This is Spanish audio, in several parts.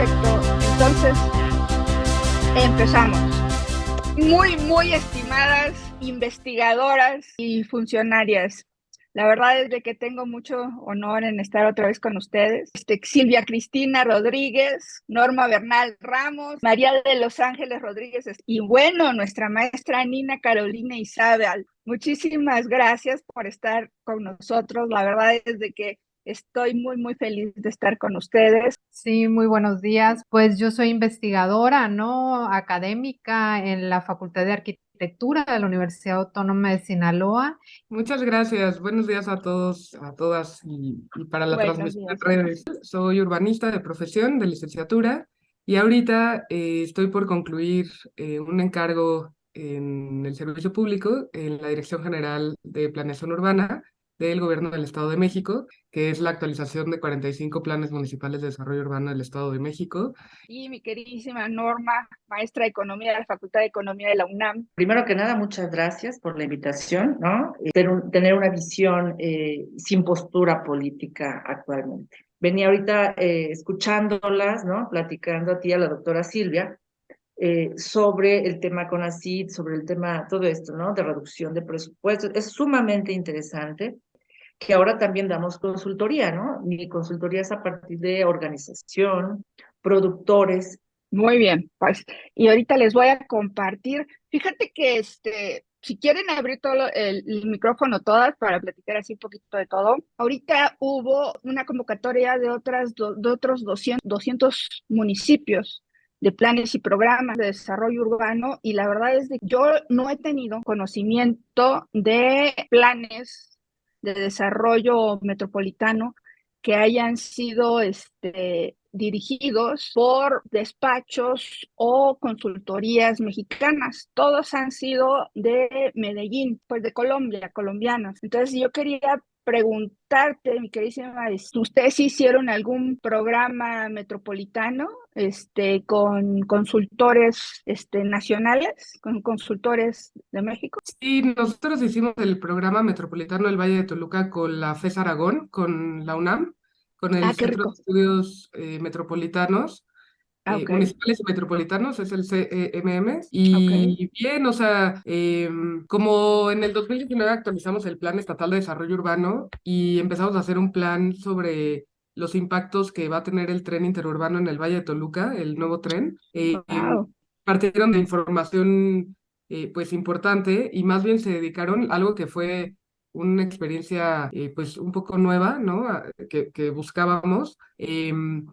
Perfecto. Entonces, empezamos. Muy estimadas investigadoras y funcionarias. La verdad es de que tengo mucho honor en estar otra vez con ustedes. Silvia Cristina Rodríguez, Norma Bernal Ramos, María de los Ángeles Rodríguez y bueno, nuestra maestra Nina Carolina Isabel. Muchísimas gracias por estar con nosotros. La verdad es de que estoy muy feliz de estar con ustedes. Sí, muy buenos días. Pues yo soy investigadora, ¿no? Académica en la Facultad de Arquitectura de la Universidad Autónoma de Sinaloa. Muchas gracias. Buenos días a todos, a todas y para la Buenos transmisión en días. redes. Soy urbanista de profesión, de licenciatura, y ahorita estoy por concluir un encargo en el servicio público en la Dirección General de Planeación Urbana del Gobierno del Estado de México, que es la actualización de 45 planes municipales de desarrollo urbano del Estado de México. Y mi queridísima Norma, maestra de Economía de la Facultad de Economía de la UNAM. Primero que nada, muchas gracias por la invitación, ¿no? Tener una visión sin postura política actualmente. Venía ahorita escuchándolas, ¿no? Platicando a ti, a la doctora Silvia, sobre el tema CONACYT, sobre el tema, todo esto, ¿no? De reducción de presupuestos. Es sumamente interesante que ahora también damos consultoría, ¿no? Mi consultoría es a partir de organización, productores. Muy bien, pues, y ahorita les voy a compartir. Fíjate que si quieren abrir todo el micrófono todas para platicar así un poquito de todo. Ahorita hubo una convocatoria de otros 200 municipios de planes y programas de desarrollo urbano y la verdad es que yo no he tenido conocimiento de planes de desarrollo metropolitano que hayan sido dirigidos por despachos o consultorías mexicanas. Todos han sido de Medellín, pues de Colombia, colombianos. Entonces yo quería preguntarte, mi queridísima, ¿ustedes hicieron algún programa metropolitano con consultores nacionales, con consultores de México? Sí, nosotros hicimos el programa metropolitano del Valle de Toluca con la FES Aragón, con la UNAM, con el Qué Centro de rico. Estudios Metropolitanos, Ok, Municipales y Metropolitanos, es el CEMM. ok. Y bien, o sea, como en el 2019 actualizamos el Plan Estatal de Desarrollo Urbano y empezamos a hacer un plan sobre los impactos que va a tener el tren interurbano en el Valle de Toluca, el nuevo tren. Wow. Partieron de información pues importante y más bien se dedicaron a algo que fue una experiencia pues un poco nueva, ¿no? Que buscábamos,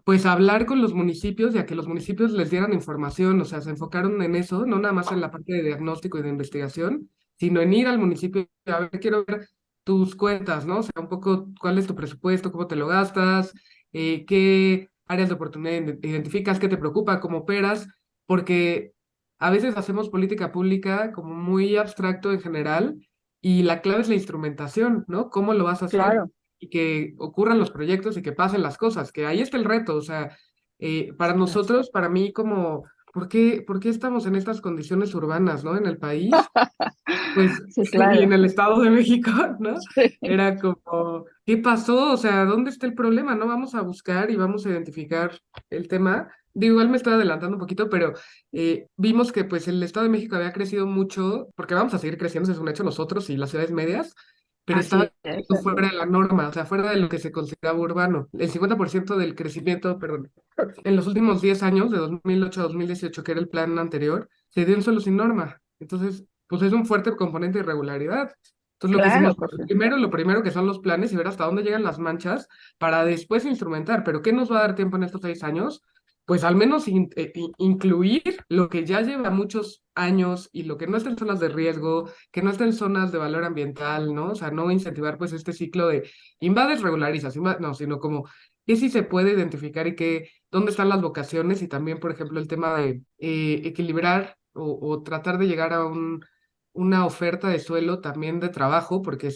pues hablar con los municipios y a que los municipios les dieran información, o sea, se enfocaron en eso, no nada más en la parte de diagnóstico y de investigación, sino en ir al municipio y a ver, quiero ver tus cuentas, ¿no? O sea, un poco cuál es tu presupuesto, cómo te lo gastas, qué áreas de oportunidad identificas, qué te preocupa, cómo operas, porque a veces hacemos política pública como muy abstracto en general y la clave es la instrumentación, ¿no? ¿Cómo lo vas a hacer? Claro. Y que ocurran los proyectos y que pasen las cosas, que ahí está el reto, o sea, para Claro. nosotros, para mí, como, ¿por qué estamos en estas condiciones urbanas, ¿no? En el país, pues, Sí, y claro. en el Estado de México, ¿no? Sí. Era como, ¿qué pasó? O sea, ¿dónde está el problema? No vamos a buscar y vamos a identificar el tema. Digo, igual me estoy adelantando un poquito, pero vimos que pues el Estado de México había crecido mucho, porque vamos a seguir creciendo, eso es un hecho nosotros y las ciudades medias, pero estaba Así es, creciendo así fuera es. de la norma, o sea, fuera de lo que se consideraba urbano. El 50% del crecimiento, perdón, en los últimos 10 años, de 2008 a 2018, que era el plan anterior, se dio en suelo sin norma. Entonces, pues es un fuerte componente de irregularidad. Entonces lo que hicimos, Claro, fue, primero, lo primero que son los planes y ver hasta dónde llegan las manchas para después instrumentar. Pero ¿qué nos va a dar tiempo en estos 6 años? Pues al menos incluir lo que ya lleva muchos años y lo que no está en zonas de riesgo, que no está en zonas de valor ambiental, ¿no? O sea, no incentivar pues este ciclo de invades, regularizas, no, sino como qué sí se puede identificar y qué, dónde están las vocaciones y también, por ejemplo, el tema de equilibrar o tratar de llegar a una oferta de suelo también de trabajo, porque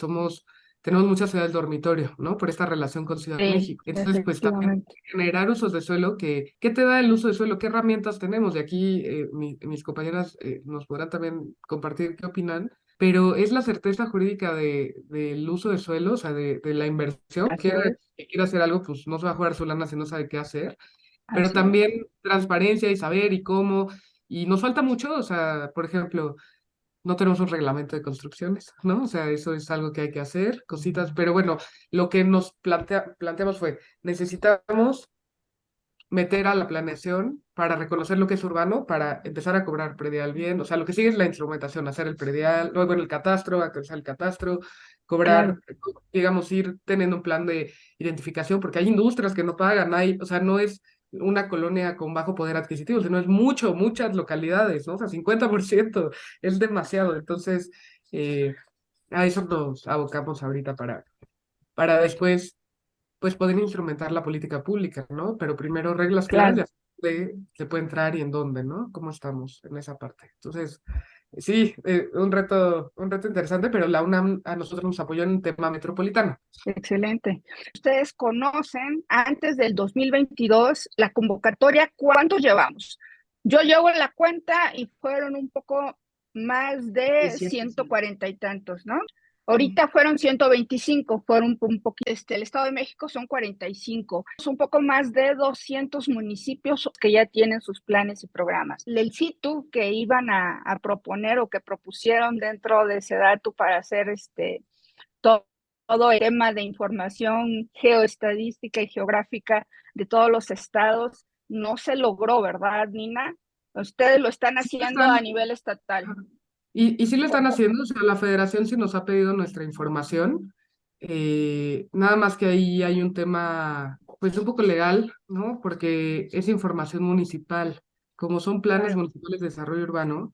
tenemos muchas ciudades dormitorio, ¿no? Por esta relación con Ciudad de sí, México. Entonces, pues también efectivamente. generar usos de suelo, ¿qué te da el uso de suelo? ¿Qué herramientas tenemos? Y aquí mis compañeras nos podrán también compartir qué opinan, pero es la certeza jurídica del uso de suelo, o sea, de la inversión. Así es, Que quiere hacer algo, pues no se va a jugar su lana si no sabe qué hacer. pero Así es. también transparencia y saber y cómo, y nos falta mucho, o sea, por ejemplo, no tenemos un reglamento de construcciones, ¿no? O sea, eso es algo que hay que hacer, cositas, pero bueno, lo que nos planteamos fue, necesitamos meter a la planeación para reconocer lo que es urbano, para empezar a cobrar predial bien. O sea, lo que sigue es la instrumentación, hacer el predial, luego el catastro, actualizar el catastro, cobrar, Claro, digamos, ir teniendo un plan de identificación, porque hay industrias que no pagan, o sea, no es una colonia con bajo poder adquisitivo, sino es muchas localidades, ¿no? O sea, 50% es demasiado. Entonces, a eso nos abocamos ahorita para después pues poder instrumentar la política pública, ¿no? Pero primero reglas claras claro. de se puede entrar y en dónde, ¿no? ¿Cómo estamos en esa parte? Entonces, sí, un reto interesante, pero la UNAM a nosotros nos apoyó en un tema metropolitano. Excelente. Ustedes conocen antes del 2022 la convocatoria, ¿cuántos llevamos? Yo llevo la cuenta y fueron un poco más de 18, 140 y tantos, ¿no? Ahorita fueron 125, fueron un poquito, el Estado de México son 45, es un poco más de 200 municipios que ya tienen sus planes y programas. El SITU que iban a proponer o que propusieron dentro de SEDATU para hacer todo el tema de información geoestadística y geográfica de todos los estados no se logró, ¿verdad, Nina? Ustedes lo están Sí lo haciendo a están, nivel estatal. y sí lo están haciendo, o sea, la federación sí nos ha pedido nuestra información, nada más que ahí hay un tema, pues un poco legal, ¿no? Porque es información municipal, como son planes municipales de desarrollo urbano.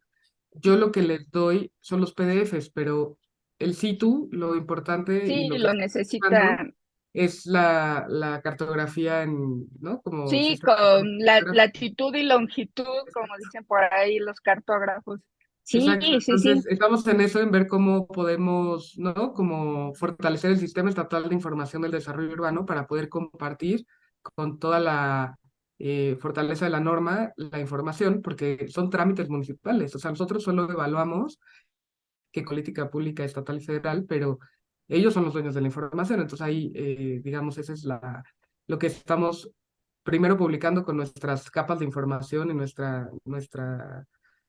Yo lo que les doy son los PDFs, pero el SITU, lo importante y Sí, lo que lo está buscando necesitan. es la cartografía ¿no? Como Sí, sistema con la geográfico. latitud y longitud, como Exacto. dicen por ahí los cartógrafos. Sí, Exacto. sí, sí. Entonces, estamos en eso, en ver cómo podemos, ¿no? Como fortalecer el sistema estatal de información del desarrollo urbano para poder compartir con toda la fortaleza de la norma la información, porque son trámites municipales. O sea, nosotros solo evaluamos que política pública estatal y federal, pero ellos son los dueños de la información. Entonces ahí, digamos, esa es lo que estamos primero publicando con nuestras capas de información y pues sí, toda la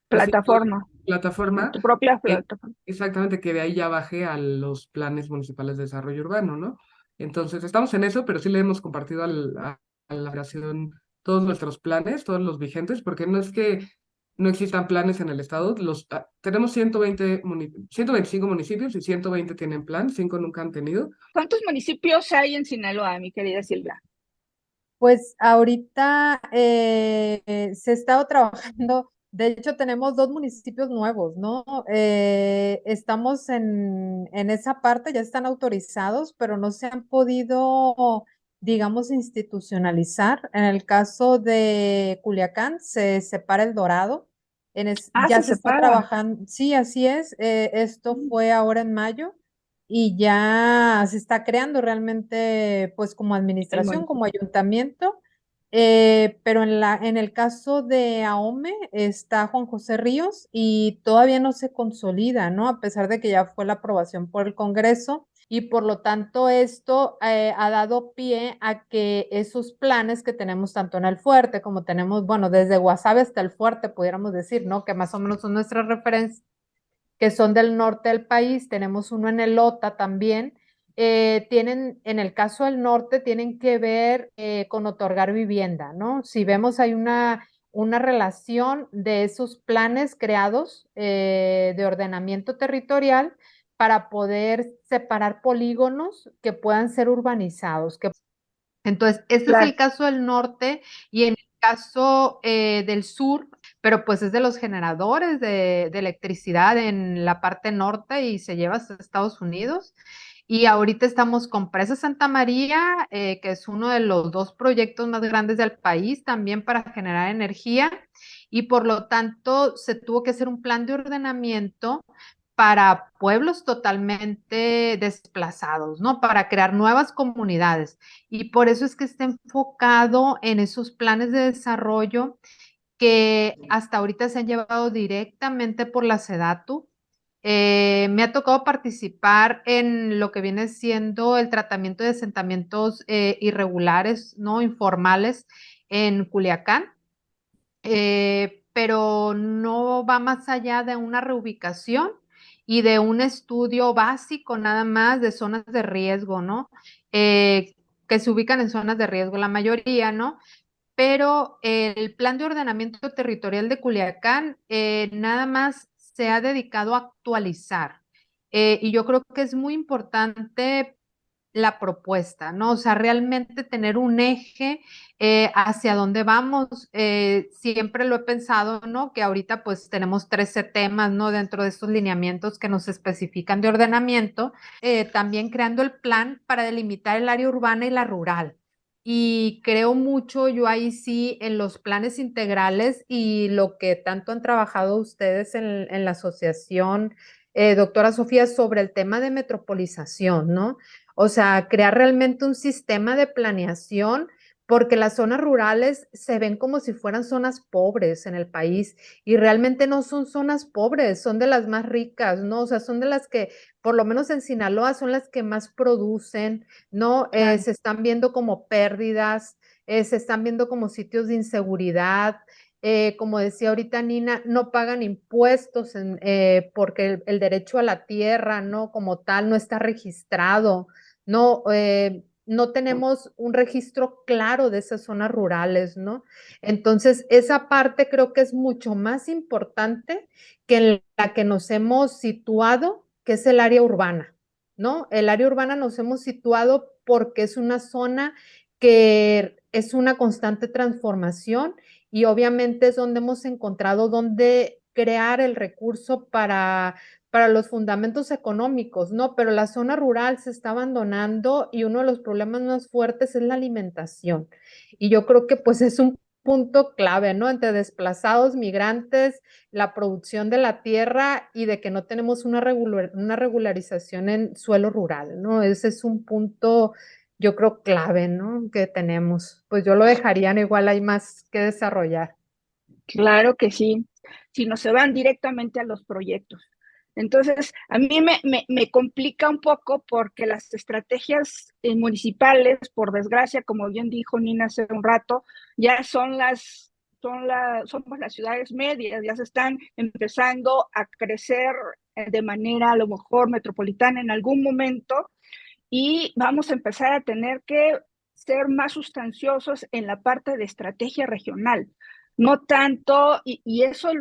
Plataforma, plataforma, tu propia eh, plataforma. exactamente, que de ahí ya baje a los planes municipales de desarrollo urbano, ¿no? Entonces estamos en eso, pero sí le hemos compartido a la federación todos nuestros planes, todos los vigentes, porque no es que no existan planes en el estado. Tenemos 125 municipios y 120 tienen plan, 5 nunca han tenido. ¿Cuántos municipios hay en Sinaloa, mi querida Silvia? Pues ahorita se ha estado trabajando, de hecho tenemos dos municipios nuevos, ¿no? Estamos en esa parte, ya están autorizados, pero no se han podido, digamos, institucionalizar. En el caso de Culiacán se separa El Dorado, Ah, ya se se está separa. trabajando, sí, así es, esto fue ahora en mayo y ya se está creando realmente, pues como El administración, como municipio. ayuntamiento, pero en el caso de Ahome está Juan José Ríos y todavía no se consolida, ¿no? A pesar de que ya fue la aprobación por el Congreso y por lo tanto esto ha dado pie a que esos planes que tenemos tanto en el fuerte como tenemos, bueno, desde Guasave hasta el fuerte, pudiéramos decir, ¿no? Que más o menos son nuestras referencias que son del norte del país, tenemos uno en el OTA también, tienen, en el caso del norte, tienen que ver con otorgar vivienda, ¿no? Si vemos, hay una relación de esos planes creados de ordenamiento territorial para poder separar polígonos que puedan ser urbanizados. Entonces, este es Claro. el caso del norte y en el caso del sur, pero pues es de los generadores de electricidad en la parte norte y se lleva hasta Estados Unidos. Y ahorita estamos con Presa Santa María, que es uno de los dos proyectos más grandes del país también para generar energía. Y por lo tanto, se tuvo que hacer un plan de ordenamiento para pueblos totalmente desplazados, ¿no? Para crear nuevas comunidades. Y por eso es que está enfocado en esos planes de desarrollo que hasta ahorita se han llevado directamente por la SEDATU. Me ha tocado participar en lo que viene siendo el tratamiento de asentamientos irregulares, no informales, en Culiacán, pero no va más allá de una reubicación y de un estudio básico nada más de zonas de riesgo, ¿no? Que se ubican en zonas de riesgo, la mayoría, ¿no? Pero el plan de ordenamiento territorial de Culiacán nada más se ha dedicado a actualizar. Y yo creo que es muy importante la propuesta, ¿no? O sea, realmente tener un eje hacia dónde vamos. Siempre lo he pensado, ¿no? Que ahorita pues tenemos 13 temas, ¿no? Dentro de estos lineamientos que nos especifican de ordenamiento, también creando el plan para delimitar el área urbana y la rural. Y creo mucho yo ahí sí en los planes integrales y lo que tanto han trabajado ustedes en la asociación, doctora Sofía, sobre el tema de metropolización, ¿no? O sea, crear realmente un sistema de planeación, porque las zonas rurales se ven como si fueran zonas pobres en el país y realmente no son zonas pobres, son de las más ricas, ¿no? O sea, son de las que, por lo menos en Sinaloa, son las que más producen, ¿no? Claro. Se están viendo como pérdidas, se están viendo como sitios de inseguridad. Como decía ahorita Nina, no pagan impuestos porque el derecho a la tierra, ¿no? Como tal, no está registrado. No, no tenemos un registro claro de esas zonas rurales, ¿no? Entonces, esa parte creo que es mucho más importante que en la que nos hemos situado, que es el área urbana, ¿no? El área urbana nos hemos situado porque es una zona que es una constante transformación y obviamente es donde hemos encontrado donde crear el recurso para los fundamentos económicos, ¿no? Pero la zona rural se está abandonando y uno de los problemas más fuertes es la alimentación. Y yo creo que pues es un punto clave, ¿no? Entre desplazados, migrantes, la producción de la tierra y de que no tenemos una regularización en suelo rural, ¿no? Ese es un punto, yo creo, clave, ¿no? Que tenemos. Pues yo lo dejaría, ¿no? Igual hay más que desarrollar. Claro que sí, si no se van directamente a los proyectos. Entonces, a mí me complica un poco porque las estrategias municipales, por desgracia, como bien dijo Nina hace un rato, ya somos las ciudades medias, ya se están empezando a crecer de manera a lo mejor metropolitana en algún momento y vamos a empezar a tener que ser más sustanciosos en la parte de estrategia regional. No tanto, y eso,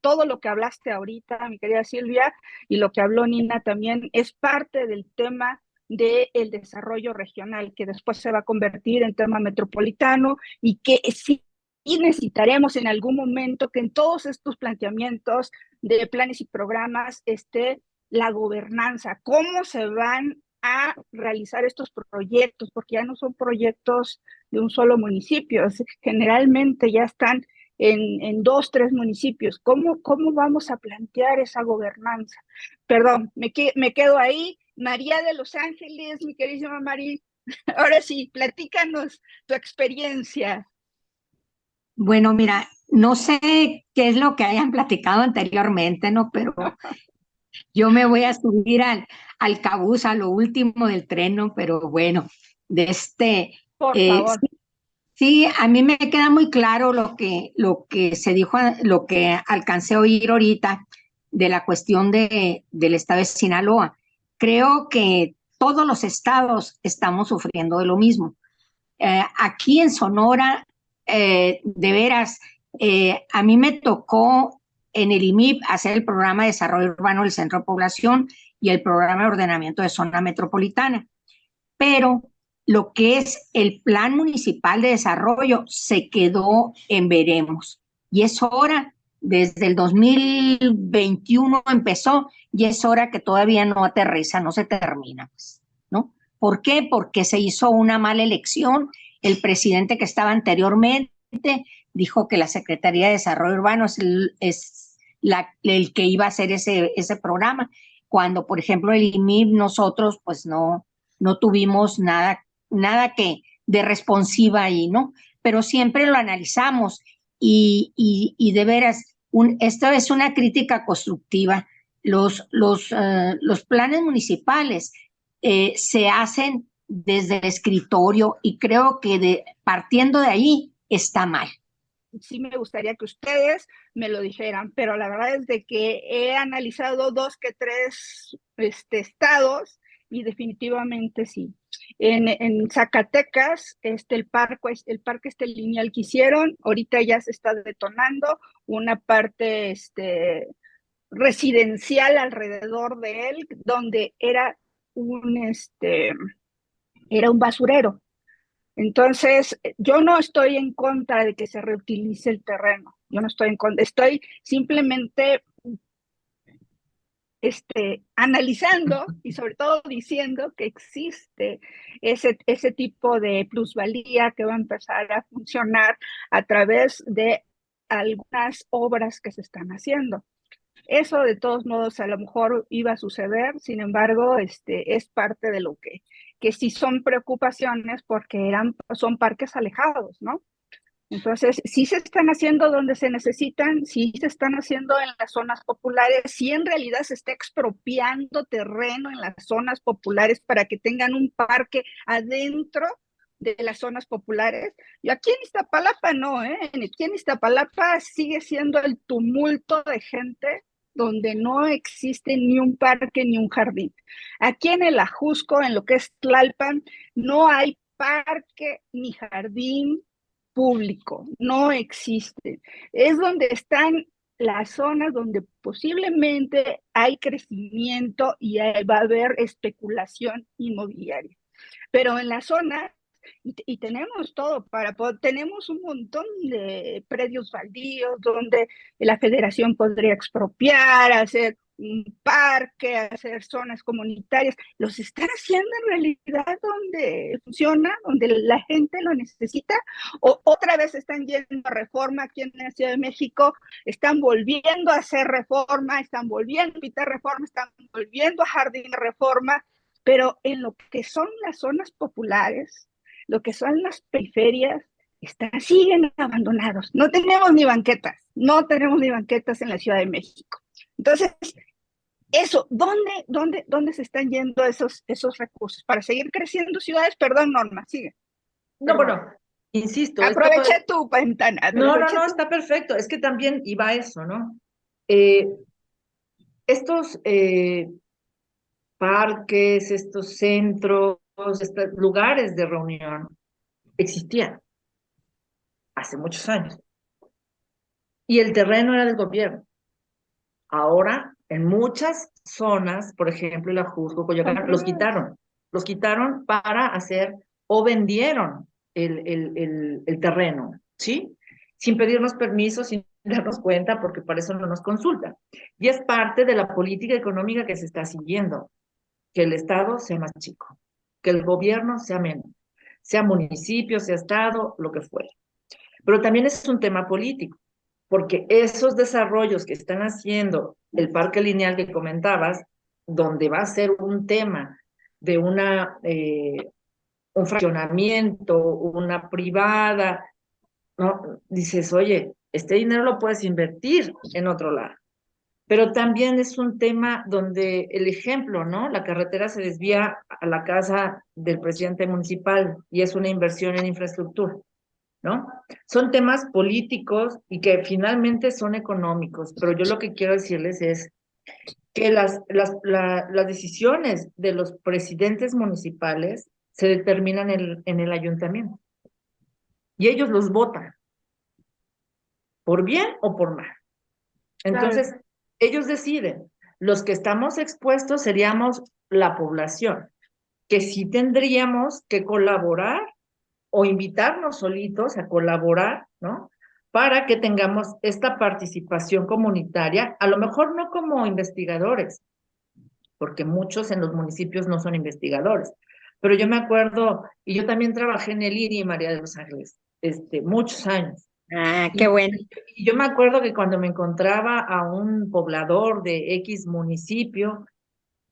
todo lo que hablaste ahorita, mi querida Silvia, y lo que habló Nina también, es parte del tema del desarrollo regional, que después se va a convertir en tema metropolitano y que sí y necesitaremos en algún momento que en todos estos planteamientos de planes y programas esté la gobernanza, cómo se van a realizar estos proyectos, porque ya no son proyectos de un solo municipio, generalmente ya están en 2, 3 municipios. ¿Cómo vamos a plantear esa gobernanza? Perdón, me quedo ahí. María de Los Ángeles, mi queridísima Mari, ahora sí, platícanos tu experiencia. Bueno, mira, no sé qué es lo que hayan platicado anteriormente, ¿no? Pero yo me voy a subir al cabuz, a lo último del tren, ¿no? Pero bueno, de Por favor. sí, sí, a mí me queda muy claro lo que se dijo, lo que alcancé a oír ahorita de la cuestión del estado de Sinaloa. Creo que todos los estados estamos sufriendo de lo mismo. Aquí en Sonora, de veras, a mí me tocó en el IMIP hacer el programa de desarrollo urbano del centro de población y el programa de ordenamiento de zona metropolitana. Pero lo que es el plan municipal de desarrollo se quedó en veremos. Y es hora, desde el 2021 empezó, y es hora que todavía no aterriza, no se termina, pues, ¿no? ¿Por qué? Porque se hizo una mala elección. El presidente que estaba anteriormente dijo que la Secretaría de Desarrollo Urbano es el que iba a hacer ese programa, cuando, por ejemplo, el IMIB nosotros pues no tuvimos nada que de responsiva ahí, ¿no? Pero siempre lo analizamos y de veras, esto es una crítica constructiva. Los planes municipales se hacen desde el escritorio y creo que partiendo de ahí está mal. Sí me gustaría que ustedes me lo dijeran, pero la verdad es de que he analizado 2 que 3 estados y definitivamente sí. En Zacatecas, el parque lineal que hicieron, ahorita ya se está detonando una parte residencial alrededor de él, donde era un basurero. Entonces, yo no estoy en contra de que se reutilice el terreno. Yo no estoy en contra, estoy simplemente analizando y sobre todo diciendo que existe ese tipo de plusvalía que va a empezar a funcionar a través de algunas obras que se están haciendo. Eso de todos modos a lo mejor iba a suceder, sin embargo, es parte de lo que sí son preocupaciones porque son parques alejados, ¿no? Entonces, sí se están haciendo donde se necesitan, sí se están haciendo en las zonas populares, sí en realidad se está expropiando terreno en las zonas populares para que tengan un parque adentro de las zonas populares. Y aquí en Iztapalapa no, ¿eh? Aquí en Iztapalapa sigue siendo el tumulto de gente donde no existe ni un parque ni un jardín. Aquí en el Ajusco, en lo que es Tlalpan, no hay parque ni jardín público, no existe. Es donde están las zonas donde posiblemente hay crecimiento y va a haber especulación inmobiliaria. Pero en la zona, y tenemos todo tenemos un montón de predios baldíos donde la federación podría expropiar, hacer un parque, hacer zonas comunitarias, los están haciendo en realidad donde funciona, donde la gente lo necesita, o otra vez están yendo a reforma aquí en la Ciudad de México, están volviendo a hacer reforma, están volviendo a quitar reforma, están volviendo a jardín de reforma, pero en lo que son las zonas populares, lo que son las periferias, siguen abandonados. No tenemos ni banquetas en la Ciudad de México. Entonces, eso, ¿dónde se están yendo esos recursos? Para seguir creciendo ciudades, perdón, Norma, sigue. No, bueno, insisto. Aproveché tu ventana. No, está perfecto. Es que también iba eso, ¿no? Estos parques, estos centros, estos lugares de reunión existían hace muchos años. Y el terreno era del gobierno. Ahora, en muchas zonas, por ejemplo, el Ajusco, Coyoacán, los quitaron para hacer o vendieron el terreno, ¿sí? Sin pedirnos permiso, sin darnos cuenta, porque para eso no nos consultan. Y es parte de la política económica que se está siguiendo, que el Estado sea más chico, que el gobierno sea menos, sea municipio, sea Estado, lo que fuera. Pero también es un tema político, porque esos desarrollos que están haciendo el parque lineal que comentabas, donde va a ser un tema de un fraccionamiento, una privada, ¿no? Dices, oye, este dinero lo puedes invertir en otro lado. Pero también es un tema donde el ejemplo, ¿no? La carretera se desvía a la casa del presidente municipal y es una inversión en infraestructura, ¿no? Son temas políticos y que finalmente son económicos, pero yo lo que quiero decirles es que las decisiones de los presidentes municipales se determinan en el ayuntamiento y ellos los votan, por bien o por mal. Entonces, claro, ellos deciden. Los que estamos expuestos seríamos la población, que sí tendríamos que colaborar o invitarnos solitos a colaborar, ¿no? Para que tengamos esta participación comunitaria, a lo mejor no como investigadores, porque muchos en los municipios no son investigadores, pero yo me acuerdo, y yo también trabajé en el IRI, María de los Ángeles, muchos años. Ah, qué bueno. Y yo me acuerdo que cuando me encontraba a un poblador de X municipio,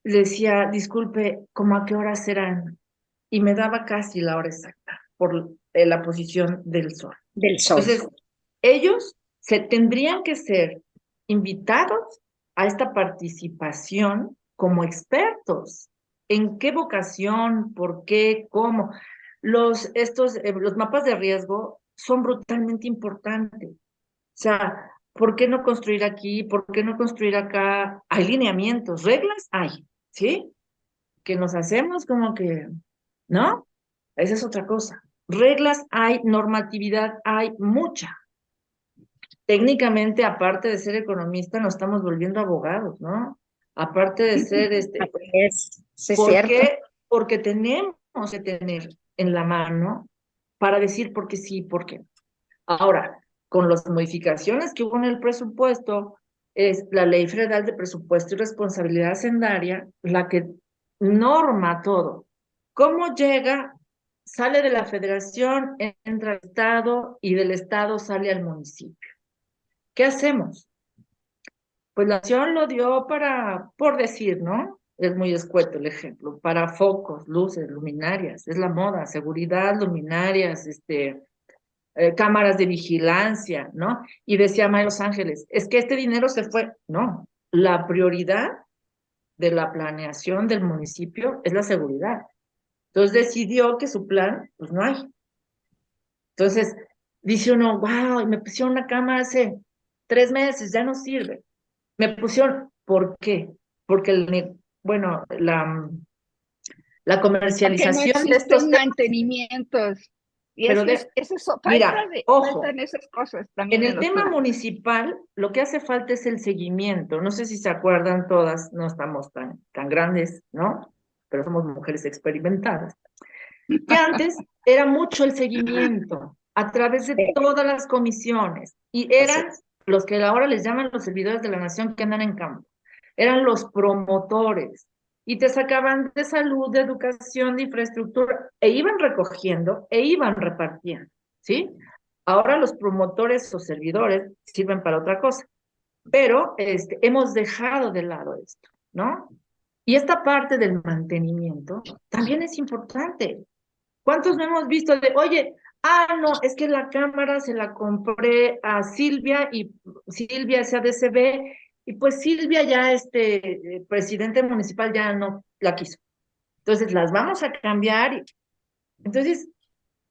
le decía, disculpe, ¿cómo a qué hora serán? Y me daba casi la hora exacta por la posición del sol. Del sol. Entonces, ellos se tendrían que ser invitados a esta participación como expertos. ¿En qué vocación? ¿Por qué? ¿Cómo? Los mapas de riesgo son brutalmente importantes. O sea, ¿por qué no construir aquí? ¿Por qué no construir acá? Hay lineamientos, reglas hay, ¿sí? Que nos hacemos como que, ¿no? Esa es otra cosa. Reglas hay, normatividad hay, mucha. Técnicamente, aparte de ser economista, nos estamos volviendo abogados, ¿no? Aparte de ser, Sí, es ¿por cierto. qué? Porque tenemos que tener en la mano para decir por qué sí y por qué no. Ahora, con las modificaciones que hubo en el presupuesto, es la Ley Federal de Presupuesto y Responsabilidad Hacendaria la que norma todo. ¿Cómo llega? Sale de la federación, entra al estado y del estado sale al municipio. ¿Qué hacemos? Pues la nación lo dio para, por decir, ¿no? Es muy escueto el ejemplo, para focos, luces, luminarias, es la moda, seguridad, luminarias, cámaras de vigilancia, ¿no? Y decía May Los Ángeles, es que este dinero se fue. No, la prioridad de la planeación del municipio es la seguridad. Entonces decidió que su plan, pues no hay. Entonces dice uno, wow, me pusieron una cámara hace 3 meses, ya no sirve. Me pusieron, ¿por qué? Porque bueno, la Porque no comercialización de estos existen temas, mantenimientos. Y pero mira, ojo, faltan esas cosas en también en el los tema planes. municipal, lo que hace falta es el seguimiento. No sé si se acuerdan todas, no estamos tan grandes, ¿no? Pero somos mujeres experimentadas. Que antes era mucho el seguimiento a través de todas las comisiones y eran los que ahora les llaman los servidores de la nación que andan en campo. Eran los promotores y te sacaban de salud, de educación, de infraestructura e iban recogiendo e iban repartiendo, ¿sí? Ahora los promotores o servidores sirven para otra cosa, pero hemos dejado de lado esto, ¿no? Y esta parte del mantenimiento también es importante. ¿Cuántos no hemos visto de, oye, no, es que la cámara se la compré a Silvia y Silvia es ADCB y pues Silvia ya, presidente municipal ya no la quiso. Entonces las vamos a cambiar. Entonces,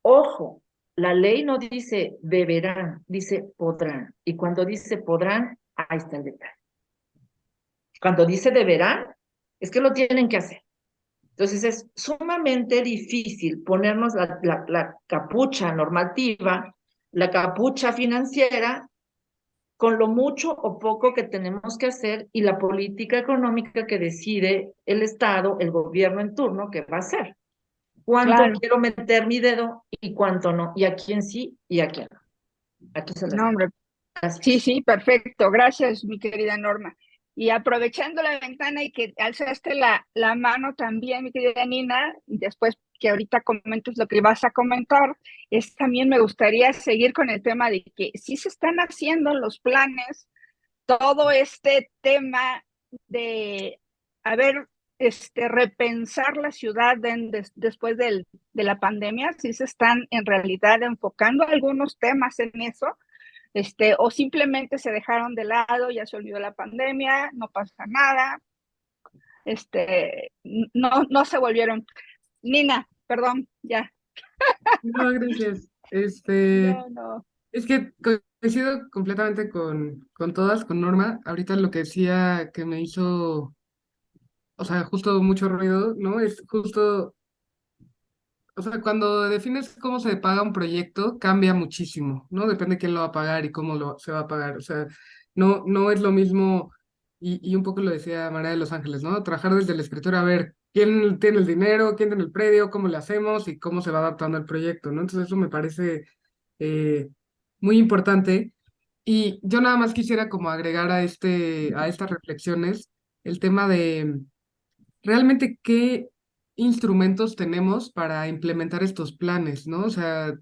ojo, la ley no dice deberán, dice podrán. Y cuando dice podrán, ahí está el detalle. Cuando dice deberán, es que lo tienen que hacer. Entonces es sumamente difícil ponernos la capucha normativa, la capucha financiera, con lo mucho o poco que tenemos que hacer y la política económica que decide el Estado, el gobierno en turno, que va a hacer. ¿Cuánto Claro. quiero meter mi dedo y cuánto no? Y a quién sí y a quién no. Aquí se las No, dejo. hombre. Sí, Gracias. sí, perfecto. Gracias, mi querida Norma. Y aprovechando la ventana y que alzaste la mano también, mi querida Nina, y después que ahorita comentes lo que vas a comentar, es también me gustaría seguir con el tema de que sí se están haciendo los planes, todo este tema de, a ver, repensar la ciudad después de la pandemia, sí se están en realidad enfocando algunos temas en eso, o simplemente se dejaron de lado, ya se olvidó la pandemia, no pasa nada, no se volvieron. Nina, perdón, ya. No, gracias. No, no. Es que coincido completamente con todas, con Norma. Ahorita lo que decía que me hizo, o sea, justo mucho ruido, ¿no? Es justo, o sea, cuando defines cómo se paga un proyecto, cambia muchísimo, ¿no? Depende de quién lo va a pagar y cómo se va a pagar. O sea, no es lo mismo, y un poco lo decía María de Los Ángeles, ¿no? Trabajar desde el escritorio a ver quién tiene el dinero, quién tiene el predio, cómo le hacemos y cómo se va adaptando el proyecto, ¿no? Entonces eso me parece eh, muy importante. Y yo nada más quisiera como agregar a estas reflexiones el tema de realmente qué instrumentos tenemos para implementar estos planes, ¿no? O sea,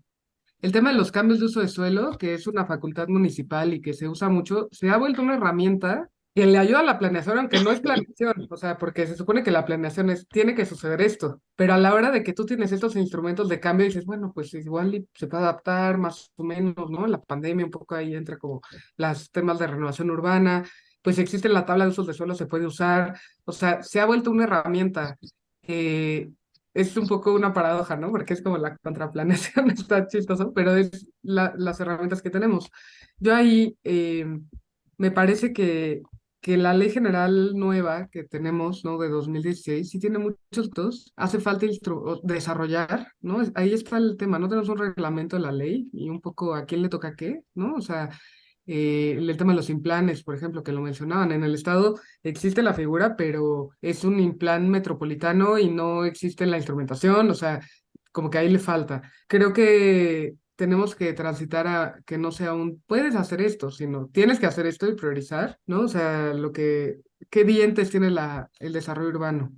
el tema de los cambios de uso de suelo, que es una facultad municipal y que se usa mucho, se ha vuelto una herramienta que le ayuda a la planeación, aunque no es planeación, o sea, porque se supone que la planeación tiene que suceder esto, pero a la hora de que tú tienes estos instrumentos de cambio, dices, bueno, pues igual se puede adaptar más o menos, ¿no? La pandemia un poco ahí entra como los temas de renovación urbana, pues existe la tabla de usos de suelo, se puede usar, o sea, se ha vuelto una herramienta. es un poco una paradoja, ¿no? Porque es como la contraplaneación, está chistoso, pero es las herramientas que tenemos. Yo ahí me parece que la ley general nueva que tenemos, ¿no? De 2016, sí tiene muchos puntos, hace falta desarrollar, ¿no? Ahí está el tema, no tenemos un reglamento de la ley y un poco a quién le toca qué, ¿no? O sea, el tema de los implanes, por ejemplo, que lo mencionaban, en el estado existe la figura, pero es un implan metropolitano y no existe la instrumentación, o sea, como que ahí le falta. Creo que tenemos que transitar a que no sea un puedes hacer esto, sino tienes que hacer esto y priorizar, ¿no? O sea, qué dientes tiene el desarrollo urbano.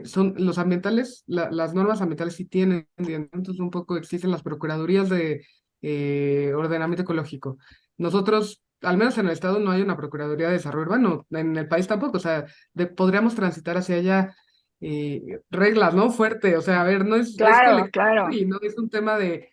Son los ambientales, las normas ambientales sí tienen dientes, entonces un poco existen las procuradurías de ordenamiento ecológico. Nosotros, al menos en el estado, no hay una Procuraduría de Desarrollo Urbano, en el país tampoco, o sea, podríamos transitar hacia allá reglas, ¿no? Fuerte, o sea, a ver, es Claro, colectivo claro. y no es un tema de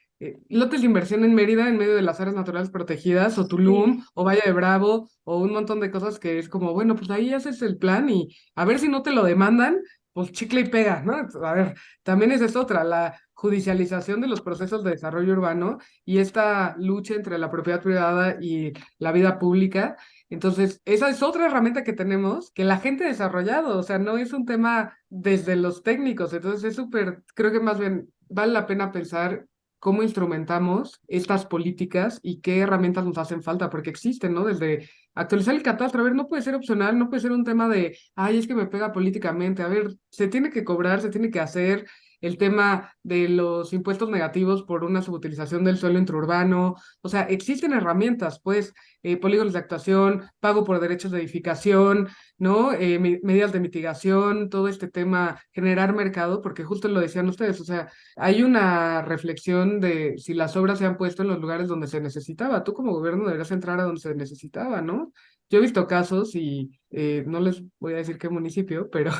lotes de inversión en Mérida, en medio de las áreas naturales protegidas, o Sí. Tulum, o Valle de Bravo, o un montón de cosas que es como, bueno, pues ahí haces el plan y a ver si no te lo demandan, pues chicle y pega, ¿no? A ver, también esa es otra, la judicialización de los procesos de desarrollo urbano y esta lucha entre la propiedad privada y la vida pública. Entonces, esa es otra herramienta que tenemos que la gente ha desarrollado, o sea, no es un tema desde los técnicos, entonces es súper, creo que más bien vale la pena pensar cómo instrumentamos estas políticas y qué herramientas nos hacen falta, porque existen, ¿no? Desde actualizar el catastro, a ver, no puede ser opcional, no puede ser un tema de, ay, es que me pega políticamente, a ver, se tiene que cobrar, se tiene que hacer el tema de los impuestos negativos por una subutilización del suelo intraurbano, o sea, existen herramientas, pues, polígonos de actuación, pago por derechos de edificación, ¿no? Medidas de mitigación, todo este tema, generar mercado, porque justo lo decían ustedes, o sea, hay una reflexión de si las obras se han puesto en los lugares donde se necesitaba. Tú como gobierno deberías entrar a donde se necesitaba, ¿no? Yo he visto casos y no les voy a decir qué municipio, pero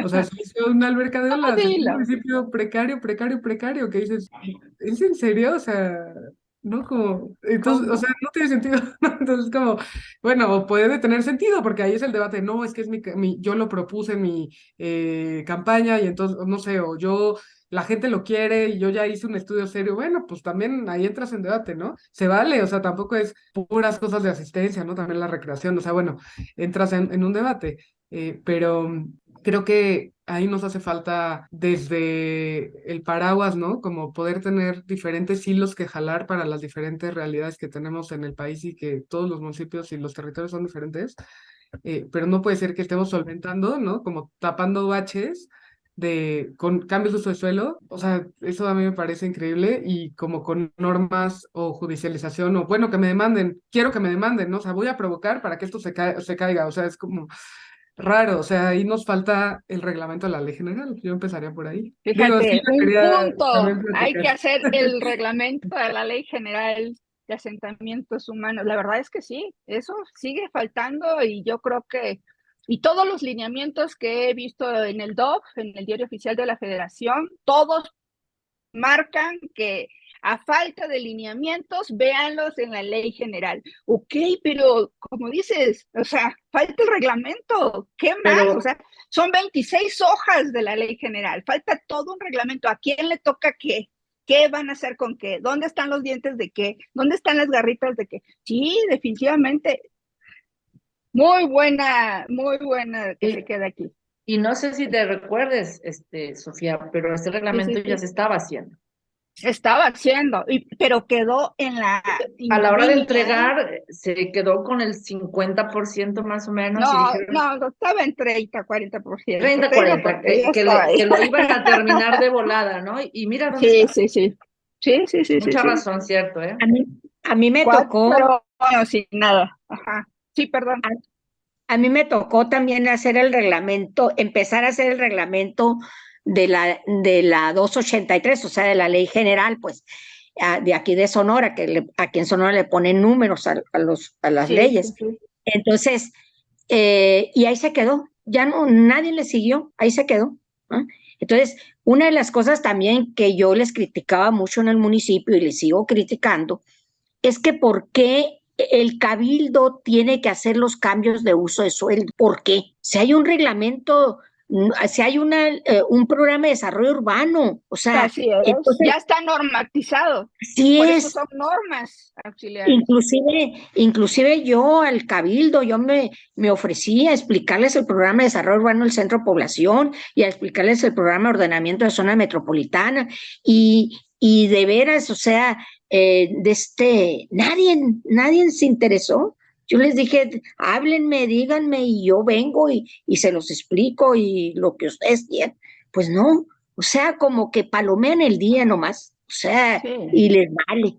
o sea, se hizo una alberca de No, olas en un dilo. municipio precario, precario, precario, que dices, ¿es en serio? O sea, no como, entonces, o ¿Cómo? sea, no tiene sentido, ¿no? Entonces, como, bueno, o puede tener sentido, porque ahí es el debate, no, es que es yo lo propuse en mi campaña y entonces, no sé, o yo, la gente lo quiere y yo ya hice un estudio serio, bueno, pues también ahí entras en debate, ¿no? Se vale, o sea, tampoco es puras cosas de asistencia, ¿no? También la recreación, o sea, bueno, entras en un debate, pero creo que ahí nos hace falta desde el paraguas, ¿no? Como poder tener diferentes hilos que jalar para las diferentes realidades que tenemos en el país y que todos los municipios y los territorios son diferentes, pero no puede ser que estemos solventando, ¿no? Como tapando baches con cambios de uso de suelo, o sea, eso a mí me parece increíble y como con normas o judicialización o bueno, que me demanden, quiero que me demanden, ¿no? O sea, voy a provocar para que esto se caiga, o sea, es como raro, o sea, ahí nos falta el reglamento de la ley general. Yo empezaría por ahí. Digo, sí, Fíjate, yo un quería punto. también Hay que platicar. hacer el reglamento de la Ley General de Asentamientos Humanos. La verdad es que sí, eso sigue faltando y yo creo que, y todos los lineamientos que he visto en el DOF, en el Diario Oficial de la Federación, todos marcan que a falta de lineamientos, véanlos en la ley general. Ok, pero como dices, o sea, falta el reglamento. ¿Qué más? O Pero, sea, son 26 hojas de la ley general. Falta todo un reglamento. ¿A quién le toca qué? ¿Qué van a hacer con qué? ¿Dónde están los dientes de qué? ¿Dónde están las garritas de qué? Sí, definitivamente. Muy buena que se y, quede aquí. y no sé si te recuerdes, Sofía, pero este Sí, sí, reglamento ya sí. se estaba haciendo. Estaba haciendo, pero quedó en la A la hora de línea. entregar, se quedó con el 50% más o menos y No, dijeron no, estaba en 30-40%. 30 Te digo 40 porque ya que, estaba ahí. que lo iban a terminar de volada, ¿no? Y mira dónde Sí, está. sí, sí. Sí, sí, sí, sí, Mucha sí. razón, cierto, ¿eh? A mí, a mí me tocó, 4 años sin nada. Ajá. Sí, perdón. a, a mí me tocó también hacer el reglamento, empezar a hacer el reglamento de la 283, o sea, de la ley general, pues, de aquí de Sonora, aquí en Sonora le ponen números a las Sí, sí, leyes. sí. Entonces, y ahí se quedó, ya no, nadie le siguió, ahí se quedó, ¿no? Entonces, una de las cosas también que yo les criticaba mucho en el municipio y les sigo criticando, es que por qué el cabildo tiene que hacer los cambios de uso de suelo, ¿por qué? Si hay un reglamento Si hay un programa de desarrollo urbano, o sea, Así es, entonces, ya está normatizado. así Por eso es. son normas auxiliares. Inclusive yo al Cabildo, yo me ofrecí a explicarles el programa de desarrollo urbano del Centro de Población y a explicarles el programa de ordenamiento de zona metropolitana y de veras, o sea, nadie se interesó. Yo les dije, háblenme, díganme y yo vengo y se los explico y lo que ustedes quieran. Pues no, o sea, como que palomean el día nomás, o sea, Sí. y les vale.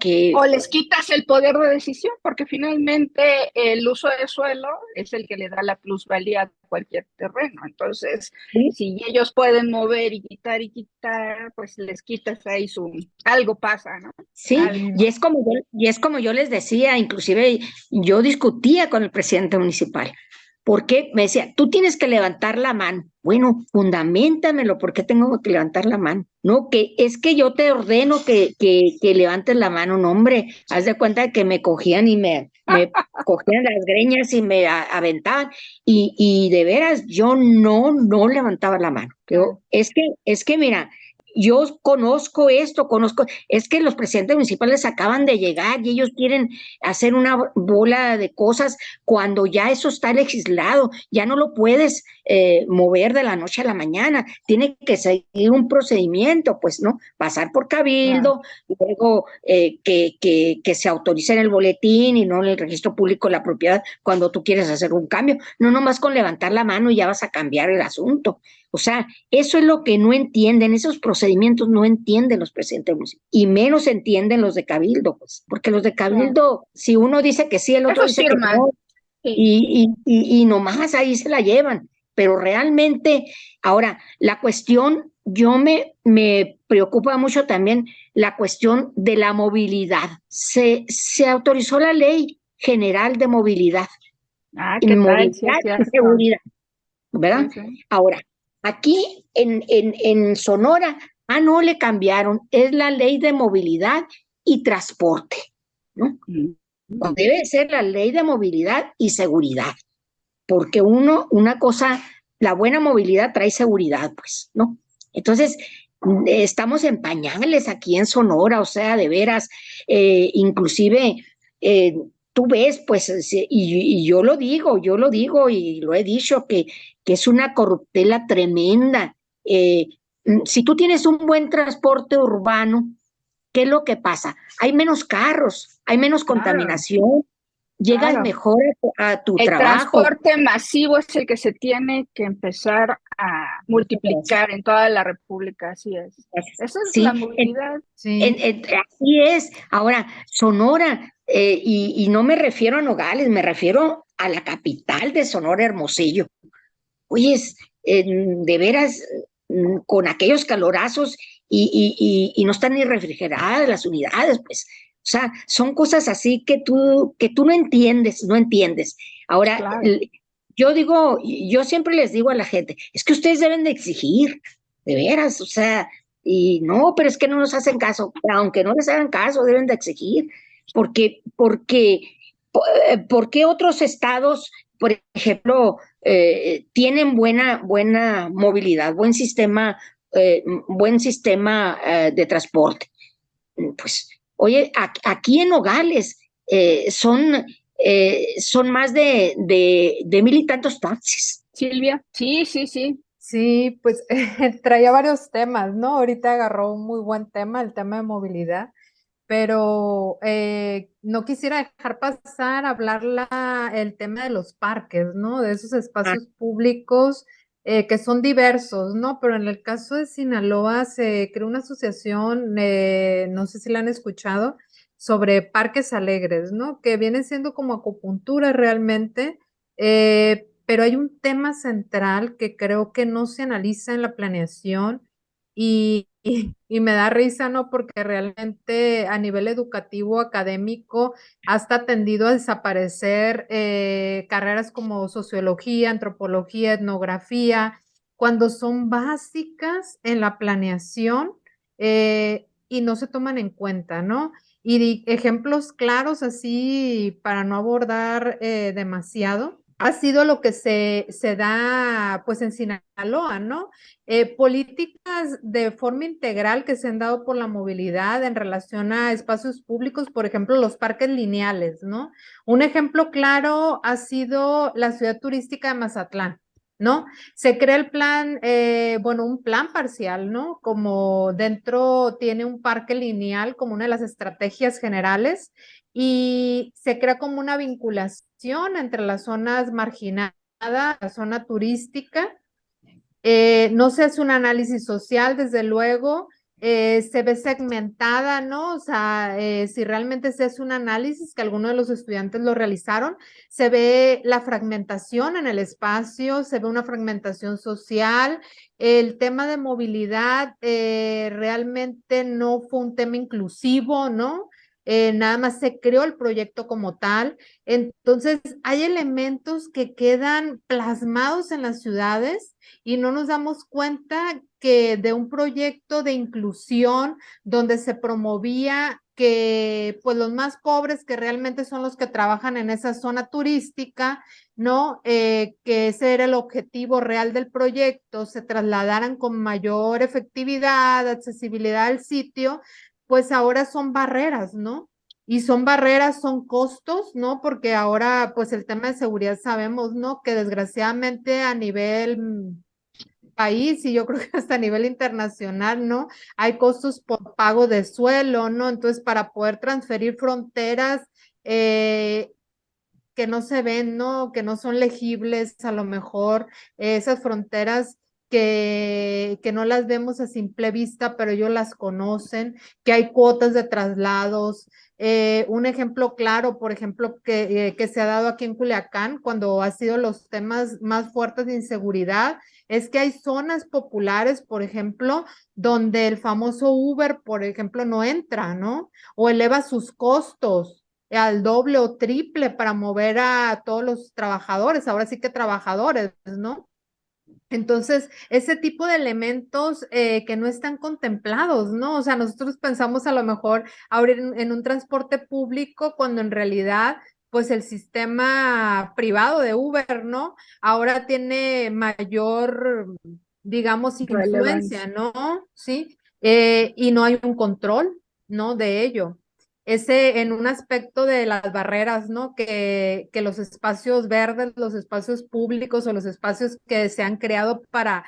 Que O les quitas el poder de decisión, porque finalmente el uso de suelo es el que le da la plusvalía a cualquier terreno. Entonces, ¿sí? si ellos pueden mover y quitar, pues les quitas ahí algo pasa, ¿no? Sí, Algo. y es como yo les decía, inclusive yo discutía con el presidente municipal, porque me decía, tú tienes que levantar la mano. Bueno, fundamentamelo, ¿por qué tengo que levantar la mano? No, que es que yo te ordeno que levantes la mano, no, hombre, haz de cuenta que me cogían y me cogían las greñas y me aventaban, y de veras yo no levantaba la mano. Yo, es que mira, yo es que los presidentes municipales acaban de llegar y ellos quieren hacer una bola de cosas cuando ya eso está legislado, ya no lo puedes mover de la noche a la mañana, tiene que seguir un procedimiento, pues, ¿no? Pasar por cabildo, luego que se autorice en el boletín y no en el registro público de la propiedad cuando tú quieres hacer un cambio, no nomás con levantar la mano y ya vas a cambiar el asunto. O sea, eso es lo que no entienden, esos procedimientos no entienden los presidentes municipales, y menos entienden los de Cabildo, pues, porque los de Cabildo, si uno dice que sí, el otro Eso dice que firman. no, Sí. y nomás ahí se la llevan. Pero realmente, ahora, la cuestión, me preocupa mucho también la cuestión de la movilidad. Se autorizó la ley general de movilidad, ¿Qué tal? Sí, movilidad es y cierto. seguridad, ¿verdad? Sí. Ahora, aquí en Sonora, no le cambiaron, es la ley de movilidad y transporte, ¿no? Debe ser la ley de movilidad y seguridad, porque una cosa, la buena movilidad trae seguridad, pues, ¿no? Entonces, estamos en pañales aquí en Sonora, o sea, de veras, inclusive, tú ves, pues, y yo lo digo y lo he dicho, que es una corruptela tremenda. Si tú tienes un buen transporte urbano, ¿qué es lo que pasa? Hay menos carros, hay menos contaminación, llegas mejor a tu El trabajo. transporte masivo es el que se tiene que empezar a multiplicar en toda la República, así es. Esa es Sí, la movilidad. Sí. así es. Ahora, Sonora, y no me refiero a Nogales, me refiero a la capital de Sonora, Hermosillo. Oye, de veras, con aquellos calorazos y no están ni refrigeradas las unidades, pues. O sea, son cosas así que tú no entiendes. Ahora, Claro. yo siempre les digo a la gente, es que ustedes deben de exigir, de veras, o sea, y no, pero es que no nos hacen caso, aunque no les hagan caso, deben de exigir, porque otros estados, por ejemplo, tienen buena movilidad, buen sistema de transporte. Pues, oye, aquí en Nogales son más de 1,000 y tantos taxis. Silvia, sí. Sí, pues traía varios temas, ¿no? Ahorita agarró un muy buen tema, el tema de movilidad, pero no quisiera dejar pasar a hablar el tema de los parques, ¿no? De esos espacios públicos que son diversos, ¿no? Pero en el caso de Sinaloa se creó una asociación, no sé si la han escuchado, sobre parques alegres, ¿no? Que viene siendo como acupuntura realmente, pero hay un tema central que creo que no se analiza en la planeación y me da risa, ¿no? Porque realmente a nivel educativo, académico, hasta tendido a desaparecer carreras como sociología, antropología, etnografía, cuando son básicas en la planeación y no se toman en cuenta, ¿no? Y ejemplos claros así para no abordar demasiado. ha sido lo que se da pues en Sinaloa, ¿no? Políticas de forma integral que se han dado por la movilidad en relación a espacios públicos, por ejemplo, los parques lineales, ¿no? Un ejemplo claro ha sido la ciudad turística de Mazatlán, ¿no? Se crea el plan, bueno, un plan parcial, ¿no? Como dentro tiene un parque lineal como una de las estrategias generales y se crea como una vinculación entre las zonas marginadas, la zona turística. No se hace un análisis social, desde luego, se ve segmentada, ¿no? O sea, si realmente se hace un análisis, que algunos de los estudiantes lo realizaron, se ve la fragmentación en el espacio, se ve una fragmentación social. El tema de movilidad realmente no fue un tema inclusivo, ¿no? Nada más se creó el proyecto como tal. Entonces, hay elementos que quedan plasmados en las ciudades y no nos damos cuenta que de un proyecto de inclusión donde se promovía que pues los más pobres, que realmente son los que trabajan en esa zona turística, ¿no? Que ese era el objetivo real del proyecto, se trasladaran con mayor efectividad, accesibilidad al sitio, pues ahora son barreras, ¿no? Y son barreras, son costos, ¿no? Porque ahora, pues el tema de seguridad sabemos, ¿no? Que desgraciadamente a nivel país y yo creo que hasta a nivel internacional, ¿no? Hay costos por pago de suelo, ¿no? Entonces, para poder transferir fronteras que no se ven, ¿no? Que no son legibles, a lo mejor esas fronteras que no las vemos a simple vista, pero ellos las conocen, que hay cuotas de traslados. Un ejemplo claro, por ejemplo, que se ha dado aquí en Culiacán, cuando ha sido los temas más fuertes de inseguridad, es que hay zonas populares, por ejemplo, donde el famoso Uber, por ejemplo, no entra, ¿no? O eleva sus costos al doble o triple para mover a todos los trabajadores, ahora sí que trabajadores, ¿no? Entonces, ese tipo de elementos que no están contemplados, ¿no? O sea, nosotros pensamos a lo mejor ahora en un transporte público cuando en realidad, pues el sistema privado de Uber, ¿no? Ahora tiene mayor, digamos, influencia, Relevancia. ¿no? Sí, y no hay un control, ¿no? De ello. Ese en un aspecto de las barreras, ¿no? Que los espacios verdes, los espacios públicos o los espacios que se han creado para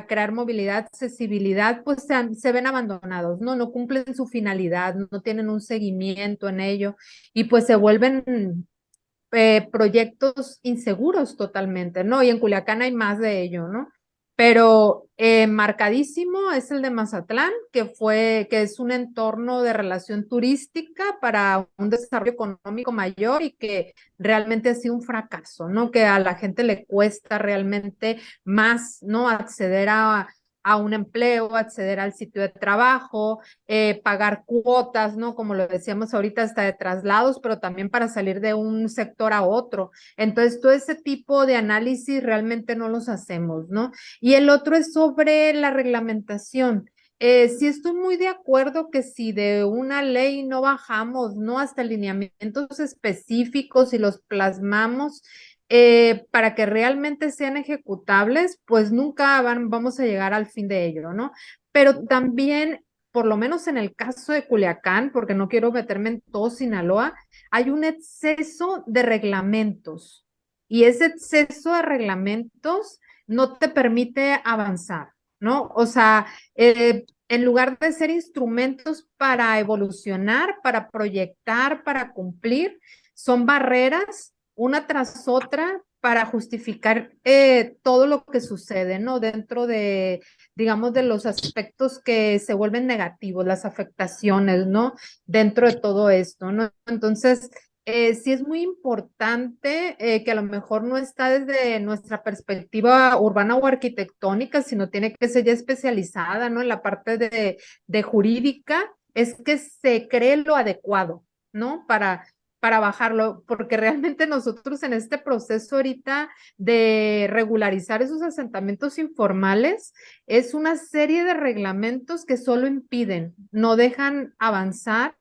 crear movilidad, accesibilidad, pues se ven abandonados, ¿no? No cumplen su finalidad, no tienen un seguimiento en ello y pues se vuelven proyectos inseguros totalmente, ¿no? Y en Culiacán hay más de ello, ¿no? Pero marcadísimo es el de Mazatlán, que es un entorno de relación turística para un desarrollo económico mayor y que realmente ha sido un fracaso, ¿no? Que a la gente le cuesta realmente más, ¿no? Acceder a un empleo, acceder al sitio de trabajo, pagar cuotas, ¿no? Como lo decíamos ahorita, hasta de traslados, pero también para salir de un sector a otro. Entonces, todo ese tipo de análisis realmente no los hacemos, ¿no? Y el otro es sobre la reglamentación. Sí estoy muy de acuerdo que si de una ley no bajamos, ¿no? Hasta lineamientos específicos y los plasmamos, para que realmente sean ejecutables, pues nunca vamos a llegar al fin de ello, ¿no? Pero también, por lo menos en el caso de Culiacán, porque no quiero meterme en todo Sinaloa, hay un exceso de reglamentos y ese exceso de reglamentos no te permite avanzar, ¿no? O sea, en lugar de ser instrumentos para evolucionar, para proyectar, para cumplir, son barreras una tras otra para justificar todo lo que sucede, ¿no? Dentro de, digamos, de los aspectos que se vuelven negativos, las afectaciones, ¿no? Dentro de todo esto, ¿no? Entonces, sí es muy importante que a lo mejor no está desde nuestra perspectiva urbana o arquitectónica, sino tiene que ser ya especializada, ¿no? En la parte de jurídica, es que se cree lo adecuado, ¿no? Para bajarlo, porque realmente nosotros en este proceso ahorita de regularizar esos asentamientos informales, es una serie de reglamentos que solo impiden, no dejan avanzar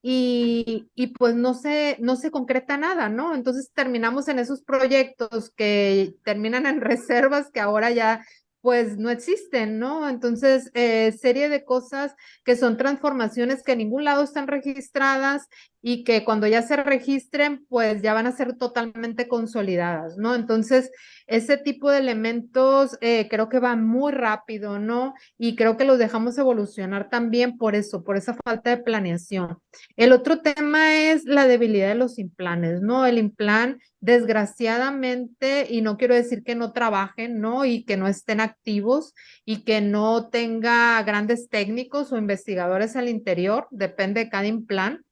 y pues no se concreta nada, ¿no? Entonces terminamos en esos proyectos que terminan en reservas que ahora ya pues no existen, ¿no? Entonces, serie de cosas que son transformaciones que en ningún lado están registradas y que cuando ya se registren, pues ya van a ser totalmente consolidadas, ¿no? Entonces, ese tipo de elementos creo que van muy rápido, ¿no? Y creo que los dejamos evolucionar también por eso, por esa falta de planeación. El otro tema es la debilidad de los implanes, ¿no? El implan, desgraciadamente, y no quiero decir que no trabajen, ¿no? Y que no estén activos y que no tenga grandes técnicos o investigadores al interior, depende de cada implan,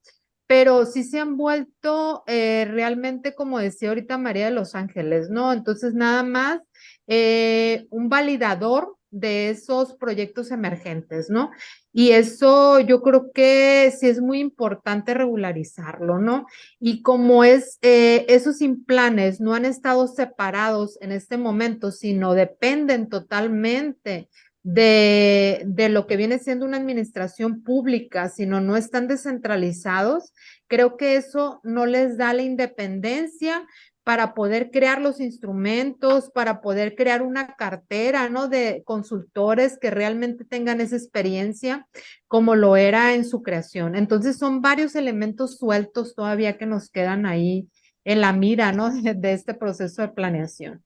pero sí se han vuelto realmente, como decía ahorita María de Los Ángeles, ¿no? Entonces, nada más un validador de esos proyectos emergentes, ¿no? Y eso yo creo que sí es muy importante regularizarlo, ¿no? Y como esos implanes no han estado separados en este momento, sino dependen totalmente de lo que viene siendo una administración pública, sino no están descentralizados, creo que eso no les da la independencia para poder crear los instrumentos, para poder crear una cartera, ¿no? De consultores que realmente tengan esa experiencia como lo era en su creación. Entonces son varios elementos sueltos todavía que nos quedan ahí en la mira, ¿no? De este proceso de planeación.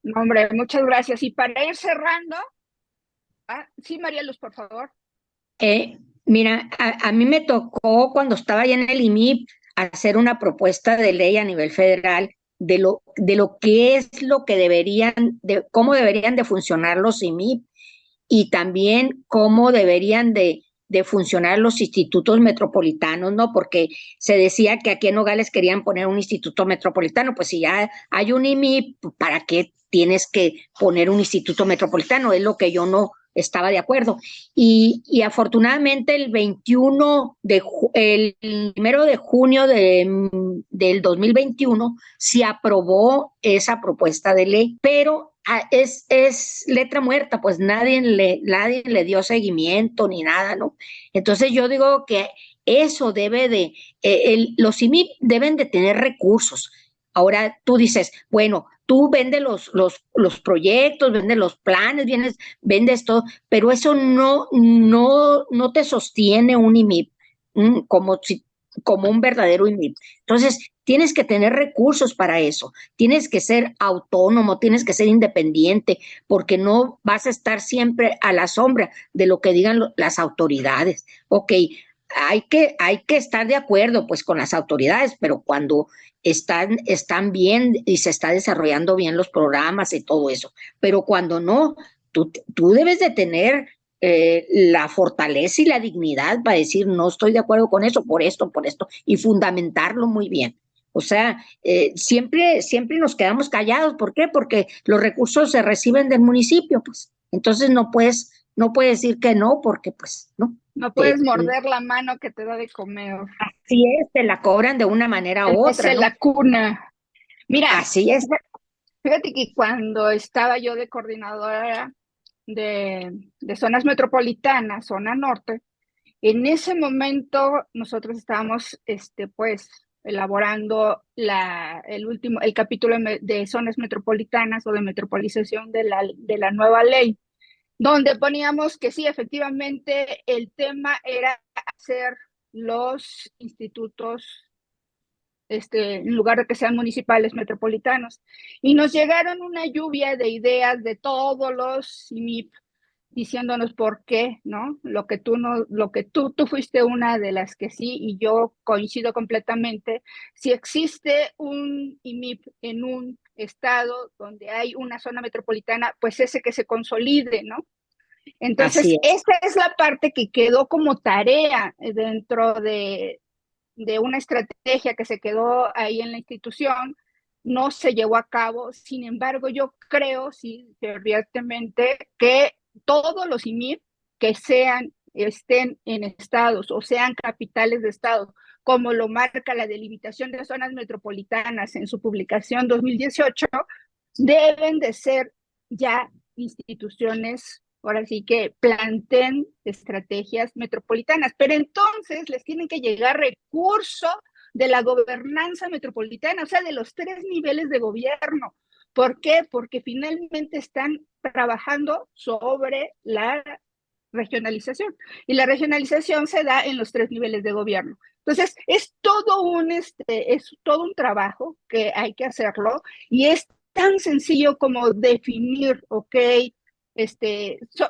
No, hombre, muchas gracias. Y para ir cerrando, sí, María Luz, por favor. Mira, a mí me tocó cuando estaba allá en el IMIP hacer una propuesta de ley a nivel federal de lo que es lo que cómo deberían de funcionar los IMIP y también cómo deberían de funcionar los institutos metropolitanos, ¿no? Porque se decía que aquí en Nogales querían poner un instituto metropolitano, pues si ya hay un IMIP, ¿para qué tienes que poner un instituto metropolitano? Es lo que yo no estaba de acuerdo. Y afortunadamente el 1 de junio del 2021 se aprobó esa propuesta de ley, pero es letra muerta, pues nadie le dio seguimiento ni nada, ¿no? Entonces yo digo que eso los IMIP deben de tener recursos. Ahora tú dices, bueno, tú vendes los proyectos, vendes los planes, vendes todo, pero eso no te sostiene un IMIP como un verdadero IMIP. Entonces, tienes que tener recursos para eso, tienes que ser autónomo, tienes que ser independiente, porque no vas a estar siempre a la sombra de lo que digan las autoridades. Ok, hay que estar de acuerdo pues con las autoridades, pero cuando están bien y se está desarrollando bien los programas y todo eso, pero cuando no, tú debes de tener la fortaleza y la dignidad para decir no estoy de acuerdo con eso, por esto, y fundamentarlo muy bien. O sea, siempre nos quedamos callados. ¿Por qué? Porque los recursos se reciben del municipio, pues. Entonces no puedes decir que no, porque pues no. No puedes morder la mano que te da de comer. Así es, te la cobran de una manera u otra, ¿no? La cuna. Mira, así es. Fíjate que cuando estaba yo de coordinadora de zonas metropolitanas, zona norte, en ese momento nosotros estábamos pues elaborando el capítulo de zonas metropolitanas o de metropolización de la nueva ley, donde poníamos que sí, efectivamente, el tema era hacer los institutos, en lugar de que sean municipales, metropolitanos. Y nos llegaron una lluvia de ideas de todos los IMIP diciéndonos por qué, ¿no? Tú fuiste una de las que sí, y yo coincido completamente. Si existe un IMIP en un estado donde hay una zona metropolitana, pues ese que se consolide, ¿no? Entonces, esa es la parte que quedó como tarea dentro de una estrategia que se quedó ahí en la institución, no se llevó a cabo. Sin embargo, yo creo, sí, fervientemente, que todos los IMIP que estén en estados o sean capitales de estados, como lo marca la delimitación de zonas metropolitanas en su publicación 2018, deben de ser ya instituciones ahora sí que planteen estrategias metropolitanas, pero entonces les tienen que llegar recursos de la gobernanza metropolitana, o sea, de los 3 niveles de gobierno. ¿Por qué? Porque finalmente están trabajando sobre la regionalización. Y la regionalización se da en los 3 niveles de gobierno. Entonces, es todo un trabajo que hay que hacerlo y es tan sencillo como definir, ok,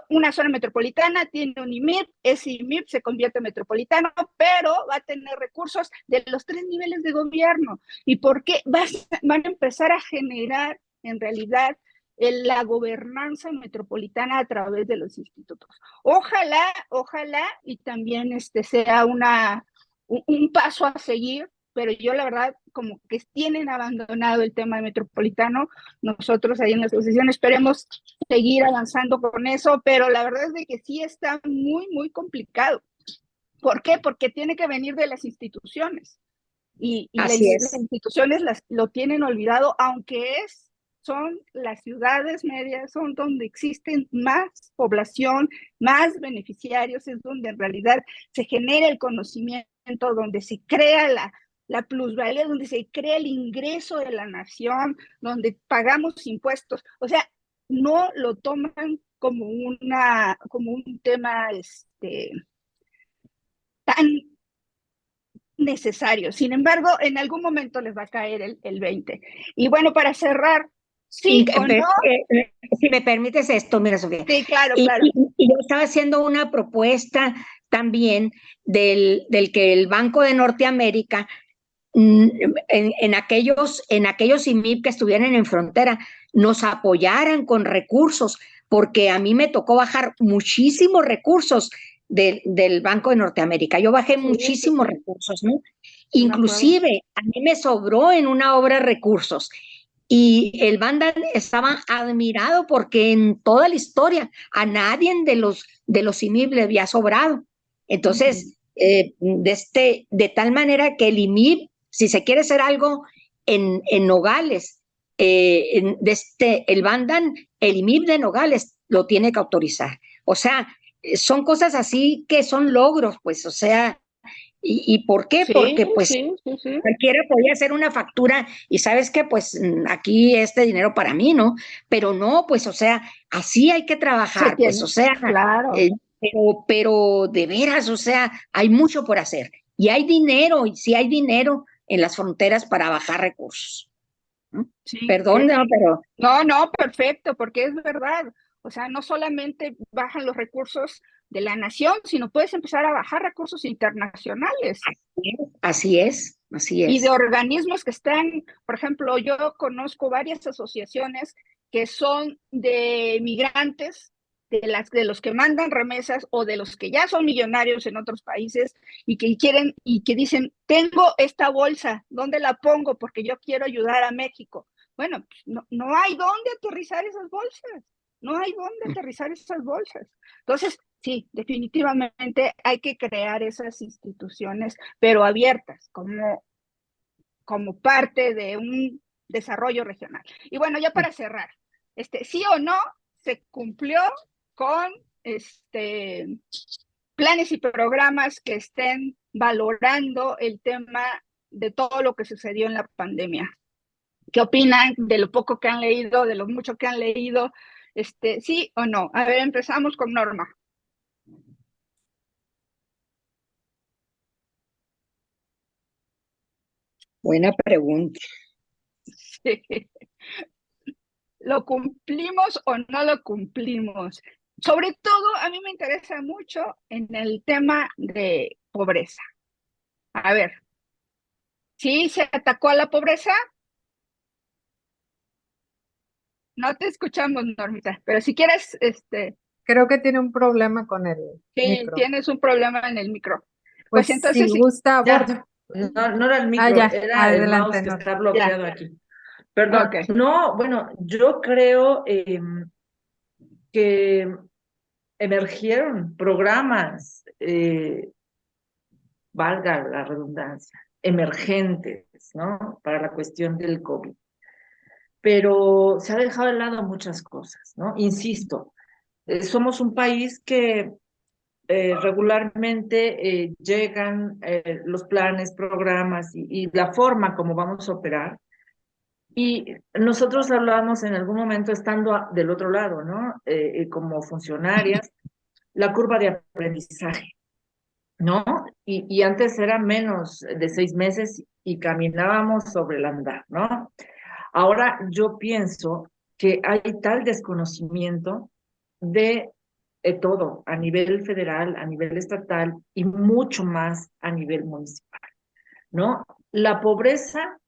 una zona metropolitana tiene un IMIP, ese IMIP se convierte en metropolitano, pero va a tener recursos de los 3 niveles de gobierno. ¿Y por qué? Van a empezar a generar en realidad la gobernanza metropolitana a través de los institutos. Ojalá, y también sea un paso a seguir, pero yo la verdad como que tienen abandonado el tema metropolitano. Nosotros ahí en la asociación esperemos seguir avanzando con eso, pero la verdad es de que sí está muy, muy complicado. ¿Por qué? Porque tiene que venir de las instituciones. Y las instituciones lo tienen olvidado, aunque son las ciudades medias, son donde existen más población, más beneficiarios, es donde en realidad se genera el conocimiento, donde se crea la plusvalía, donde se crea el ingreso de la nación, donde pagamos impuestos. O sea, no lo toman como un tema tan necesario. Sin embargo, en algún momento les va a caer el 20. Y bueno, para cerrar, ¿sí o no? Si me permites esto, mira, Sofía. Sí, claro. Y yo estaba haciendo una propuesta también del que el Banco de Norteamérica, en aquellos IMIP que estuvieran en frontera, nos apoyaran con recursos, porque a mí me tocó bajar muchísimos recursos del Banco de Norteamérica. Yo bajé muchísimos recursos, ¿no? Inclusive a mí me sobró en una obra recursos. Y el Bandan estaba admirado porque en toda la historia a nadie de los IMIP le había sobrado. Entonces, de tal manera que el IMIP, si se quiere hacer algo en Nogales, el Bandan, el IMIP de Nogales lo tiene que autorizar. O sea, son cosas así que son logros, pues, o sea, ¿y por qué? Porque pues cualquiera podía hacer una factura y sabes que pues aquí dinero para mí, ¿no? Pero no, pues, o sea, así hay que trabajar, pues, o sea, claro. Pero de veras, o sea, hay mucho por hacer y hay dinero, y sí hay dinero en las fronteras para bajar recursos. Sí, Perdón, no, pero... No, perfecto, porque es verdad. O sea, no solamente bajan los recursos de la nación, sino puedes empezar a bajar recursos internacionales. Así es. Y de organismos que están, por ejemplo, yo conozco varias asociaciones que son de migrantes, de los que mandan remesas o de los que ya son millonarios en otros países y que dicen, tengo esta bolsa, ¿dónde la pongo? Porque yo quiero ayudar a México. Bueno, no hay dónde aterrizar esas bolsas. No hay dónde aterrizar esas bolsas. Entonces, sí, definitivamente hay que crear esas instituciones, pero abiertas, como parte de un desarrollo regional. Y bueno, ya para cerrar, sí o no se cumplió con planes y programas que estén valorando el tema de todo lo que sucedió en la pandemia. ¿Qué opinan de lo poco que han leído, de lo mucho que han leído? ¿Sí o no? A ver, empezamos con Norma. Buena pregunta. Sí. ¿Lo cumplimos o no lo cumplimos? Sobre todo, a mí me interesa mucho en el tema de pobreza. A ver, ¿sí se atacó a la pobreza? No te escuchamos, Normita, pero si quieres, Creo que tiene un problema con el micro. tienes un problema en el micro. Pues entonces, si gusta, aborda. No era el micro, ya, era adelante, el mouse que no. está bloqueado Ya. aquí. Perdón. Okay. No, bueno, yo creo que emergieron programas, valga la redundancia, emergentes, ¿no? Para la cuestión del COVID. Pero se ha dejado de lado muchas cosas, ¿no? Insisto, somos un país que regularmente llegan los planes, programas y la forma como vamos a operar. Y nosotros hablábamos en algún momento estando del otro lado, ¿no? Como funcionarias, la curva de aprendizaje, ¿no? Y antes era menos de 6 meses y caminábamos sobre el andar, ¿no? Ahora yo pienso que hay tal desconocimiento de todo, a nivel federal, a nivel estatal y mucho más a nivel municipal, ¿no? La pobreza,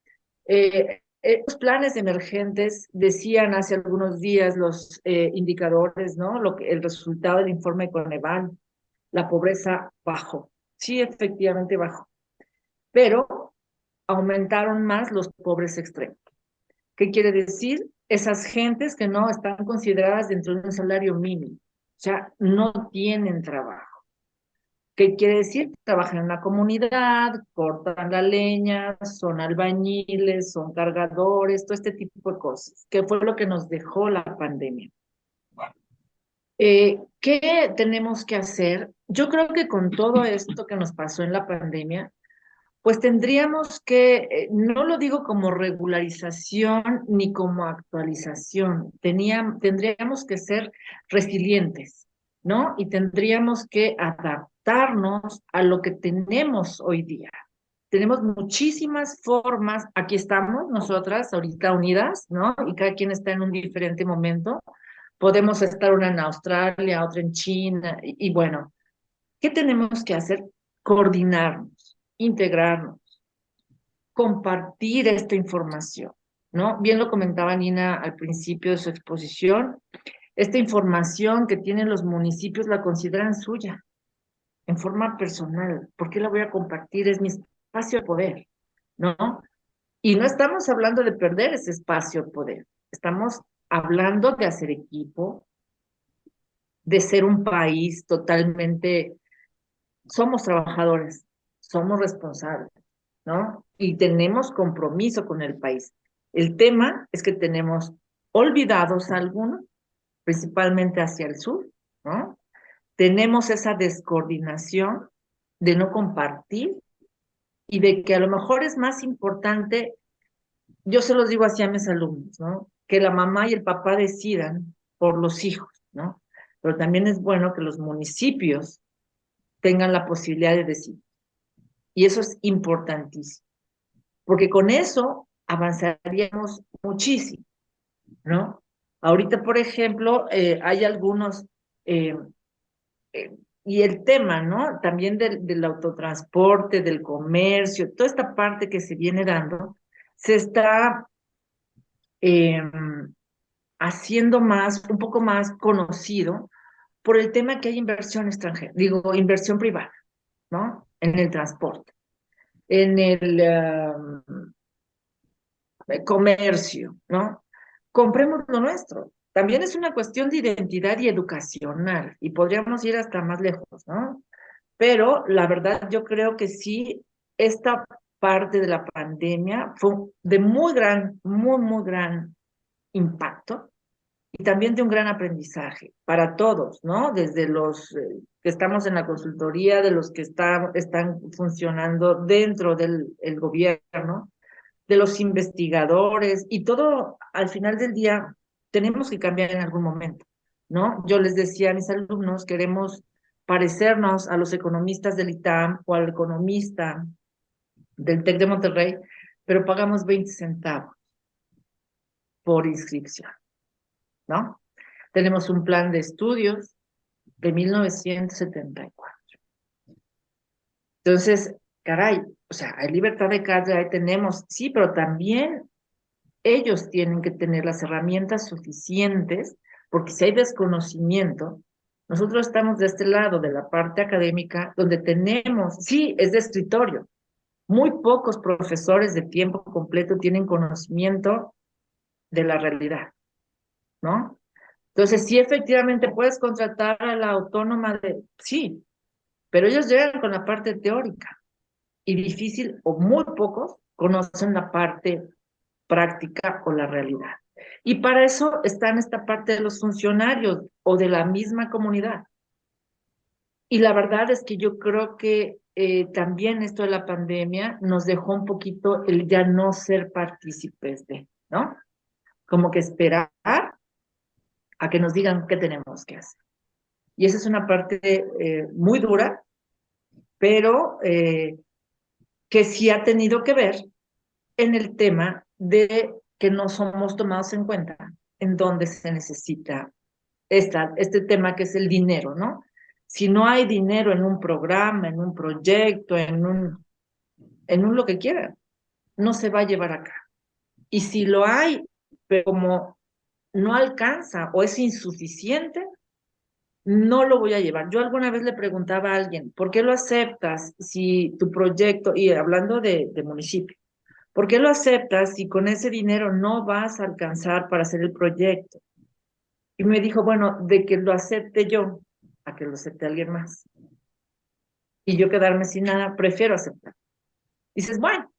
los planes emergentes decían hace algunos días los indicadores, ¿no? El resultado del informe Coneval, la pobreza bajó. Sí, efectivamente bajó, pero aumentaron más los pobres extremos. ¿Qué quiere decir? Esas gentes que no están consideradas dentro de un salario mínimo, o sea, no tienen trabajo. ¿Qué quiere decir? Trabajan en la comunidad, cortan la leña, son albañiles, son cargadores, todo este tipo de cosas, que fue lo que nos dejó la pandemia. ¿Qué tenemos que hacer? Yo creo que con todo esto que nos pasó en la pandemia, pues tendríamos que, no lo digo como regularización ni como actualización, tendríamos que ser resilientes, ¿no? Y tendríamos que adaptarnos a lo que tenemos hoy día. Tenemos muchísimas formas, aquí estamos nosotras ahorita unidas, ¿no? Y cada quien está en un diferente momento. Podemos estar una en Australia, otra en China, y bueno, ¿qué tenemos que hacer? Coordinarnos, integrarnos, compartir esta información, ¿no? Bien lo comentaba Nina al principio de su exposición, esta información que tienen los municipios la consideran suya, en forma personal. ¿Por qué la voy a compartir? Es mi espacio de poder, ¿no? Y no estamos hablando de perder ese espacio de poder, estamos hablando de hacer equipo, de ser un país totalmente, somos trabajadores, somos responsables, ¿no? Y tenemos compromiso con el país. El tema es que tenemos olvidados algunos, principalmente hacia el sur, ¿no? Tenemos esa descoordinación de no compartir y de que a lo mejor es más importante, yo se los digo así a mis alumnos, ¿no? Que la mamá y el papá decidan por los hijos, ¿no? Pero también es bueno que los municipios tengan la posibilidad de decidir. Y eso es importantísimo, porque con eso avanzaríamos muchísimo, ¿no? Ahorita, por ejemplo, hay algunos, y el tema, ¿no? También del autotransporte, del comercio, toda esta parte que se viene dando, se está haciendo un poco más conocido por el tema que hay inversión extranjera, digo, inversión privada, ¿no? En el transporte, en el comercio, ¿no? Compremos lo nuestro. También es una cuestión de identidad y educacional, y podríamos ir hasta más lejos, ¿no? Pero la verdad yo creo que sí, esta parte de la pandemia fue de muy gran impacto y también de un gran aprendizaje para todos, ¿no? Desde los que estamos en la consultoría, de los que están funcionando dentro del gobierno, de los investigadores y todo, al final del día, tenemos que cambiar en algún momento, ¿no? Yo les decía a mis alumnos, queremos parecernos a los economistas del ITAM o al economista del TEC de Monterrey, pero pagamos 20 centavos por inscripción, ¿no? Tenemos un plan de estudios de 1974. Entonces, caray, o sea, hay libertad de cátedra, ahí tenemos, sí, pero también ellos tienen que tener las herramientas suficientes, porque si hay desconocimiento, nosotros estamos de este lado, de la parte académica, donde tenemos, sí, es de escritorio. Muy pocos profesores de tiempo completo tienen conocimiento de la realidad, ¿no? Entonces, sí, efectivamente puedes contratar a la autónoma sí, pero ellos llegan con la parte teórica y difícil o muy pocos conocen la parte práctica o la realidad. Y para eso está en esta parte de los funcionarios o de la misma comunidad. Y la verdad es que yo creo que también esto de la pandemia nos dejó un poquito el ya no ser partícipes de, ¿no? Como que esperar a que nos digan qué tenemos que hacer. Y esa es una parte muy dura, pero que sí ha tenido que ver en el tema de que no somos tomados en cuenta en donde se necesita este tema que es el dinero, ¿no? Si no hay dinero en un programa, en un proyecto, en un lo que quiera, no se va a llevar acá. Y si lo hay, pero como no alcanza o es insuficiente, no lo voy a llevar. Yo alguna vez le preguntaba a alguien, ¿por qué lo aceptas si tu proyecto, y hablando de municipio, ¿por qué lo aceptas si con ese dinero no vas a alcanzar para hacer el proyecto? Y me dijo, bueno, de que lo acepte yo a que lo acepte alguien más. Y yo quedarme sin nada, prefiero aceptar. Dices, bueno,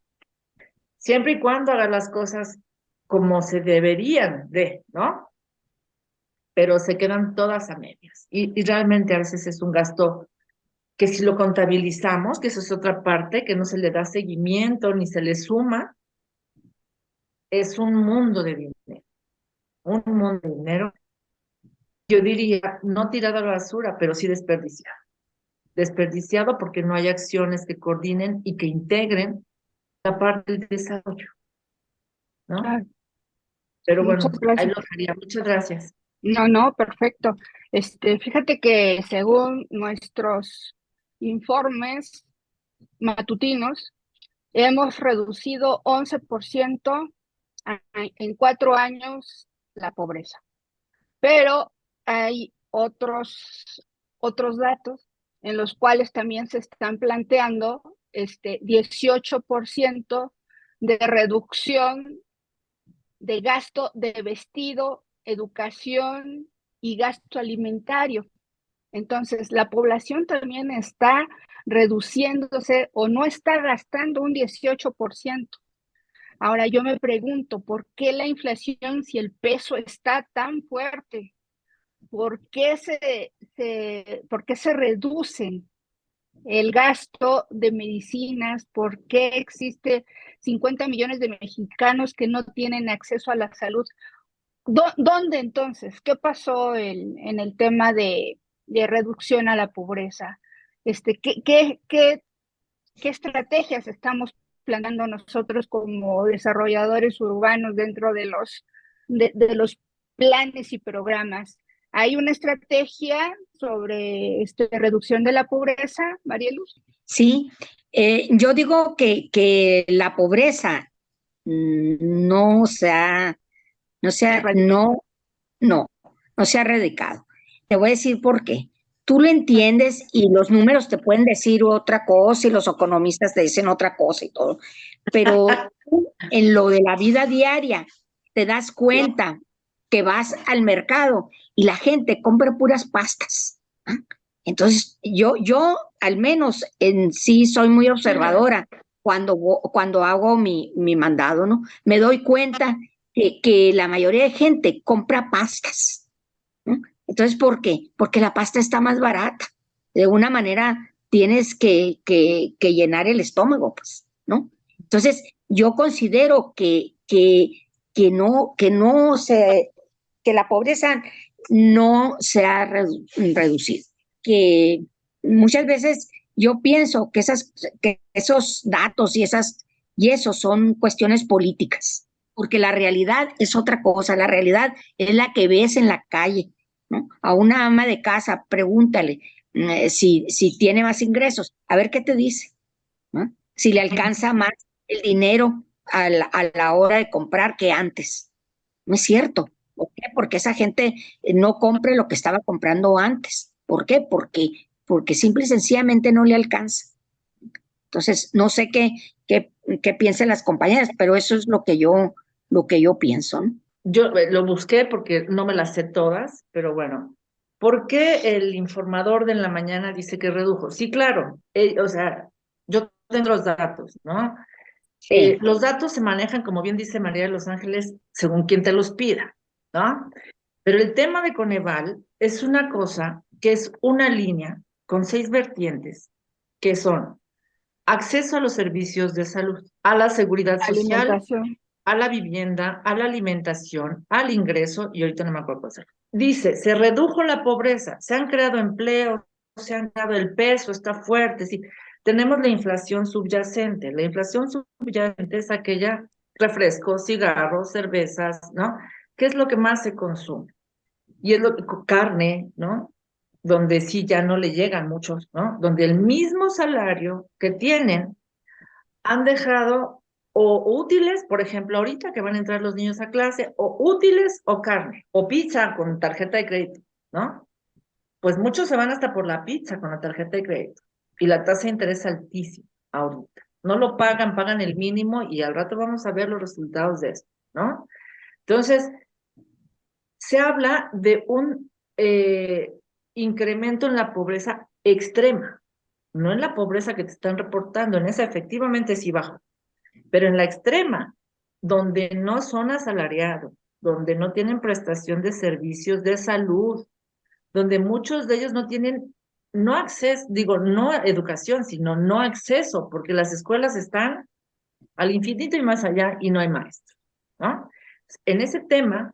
siempre y cuando hagas las cosas como se deberían de, ¿no? Pero se quedan todas a medias. Y realmente a veces es un gasto que si lo contabilizamos, que eso es otra parte, que no se le da seguimiento ni se le suma, es un mundo de dinero. Un mundo de dinero. Yo diría, no tirado a la basura, pero sí desperdiciado. Desperdiciado porque no hay acciones que coordinen y que integren la parte del desarrollo, ¿no? Claro. Pero Muchas bueno, ahí gracias. lo haría. Muchas gracias. No, perfecto. Fíjate que según nuestros informes matutinos, hemos reducido 11% en 4 años la pobreza. Pero hay otros datos en los cuales también se están planteando 18% de reducción de gasto de vestido, educación y gasto alimentario. Entonces, la población también está reduciéndose o no está gastando un 18%. Ahora yo me pregunto, ¿por qué la inflación si el peso está tan fuerte? ¿Por qué se reduce el gasto de medicinas? ¿Por qué existe 50 millones de mexicanos que no tienen acceso a la salud? ¿Dónde entonces? ¿Qué pasó en el tema de reducción a la pobreza? ¿Qué estrategias estamos planteando nosotros como desarrolladores urbanos dentro de los planes y programas? ¿Hay una estrategia sobre reducción de la pobreza, Marieluz? Sí, yo digo que la pobreza no se ha, no, no se ha erradicado. Te voy a decir por qué. Tú lo entiendes y los números te pueden decir otra cosa y los economistas te dicen otra cosa y todo, pero tú, en lo de la vida diaria te das cuenta que vas al mercado y la gente compra puras pastas. ¿Ah? Entonces, yo al menos en sí soy muy observadora cuando hago mi mandado, ¿no? Me doy cuenta que la mayoría de gente compra pastas, ¿no? Entonces, ¿por qué? Porque la pasta está más barata. De una manera tienes que llenar el estómago, pues, ¿no? Entonces, yo considero que la pobreza no se ha reducido. Que muchas veces yo pienso que esos datos y esos son cuestiones políticas, porque la realidad es otra cosa, la realidad es la que ves en la calle, ¿no? A una ama de casa, pregúntale si tiene más ingresos, a ver qué te dice, ¿no? Si le alcanza más el dinero a la hora de comprar que antes. No es cierto. ¿Por qué? Porque esa gente no compre lo que estaba comprando antes. ¿Por qué? Porque simple y sencillamente no le alcanza. Entonces, no sé qué piensan las compañeras, pero eso es lo que yo pienso, ¿no? Yo lo busqué porque no me las sé todas, pero bueno. ¿Por qué el informador de en la mañana dice que redujo? Sí, claro. O sea, yo tengo los datos, ¿no? Sí. Los datos se manejan, como bien dice María de los Ángeles, según quien te los pida, ¿no? Pero el tema de Coneval es una cosa que es una línea con 6 vertientes, que son acceso a los servicios de salud, a la seguridad social, Alimentación. a la vivienda, a la alimentación, al ingreso, y ahorita no me acuerdo hacer. Dice, se redujo la pobreza, se han creado empleos, se han creado el peso, está fuerte, sí. Tenemos la inflación subyacente. La inflación subyacente es aquella, refrescos, cigarros, cervezas, ¿no? ¿Qué es lo que más se consume? Y es lo que, carne, ¿no? Donde sí ya no le llegan muchos, ¿no? Donde el mismo salario que tienen han dejado o útiles, por ejemplo, ahorita que van a entrar los niños a clase, o útiles o carne, o pizza con tarjeta de crédito, ¿no? Pues muchos se van hasta por la pizza con la tarjeta de crédito. Y la tasa de interés es altísima ahorita. No lo pagan, pagan el mínimo y al rato vamos a ver los resultados de esto, ¿no? Entonces, se habla de un incremento en la pobreza extrema, no en la pobreza que te están reportando, en esa efectivamente sí bajo, pero en la extrema, donde no son asalariados, donde no tienen prestación de servicios de salud, donde muchos de ellos no tienen, no acceso, digo, no educación, sino no acceso, porque las escuelas están al infinito y más allá y no hay maestros, ¿no? En ese tema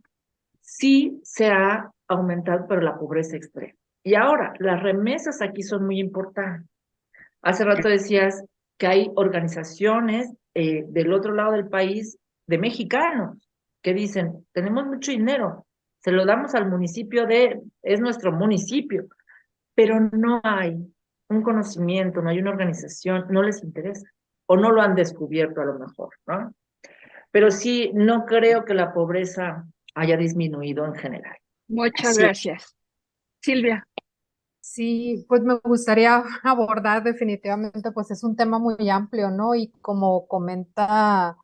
sí se ha aumentado, pero la pobreza extrema. Y ahora, las remesas aquí son muy importantes. Hace rato decías que hay organizaciones del otro lado del país de mexicanos que dicen, tenemos mucho dinero, se lo damos al municipio es nuestro municipio, pero no hay un conocimiento, no hay una organización, no les interesa, o no lo han descubierto a lo mejor, ¿no? Pero sí, no creo que la pobreza haya disminuido en general. Muchas Sí. gracias. Silvia. Sí, pues me gustaría abordar definitivamente, pues es un tema muy amplio, ¿no? Y como comenta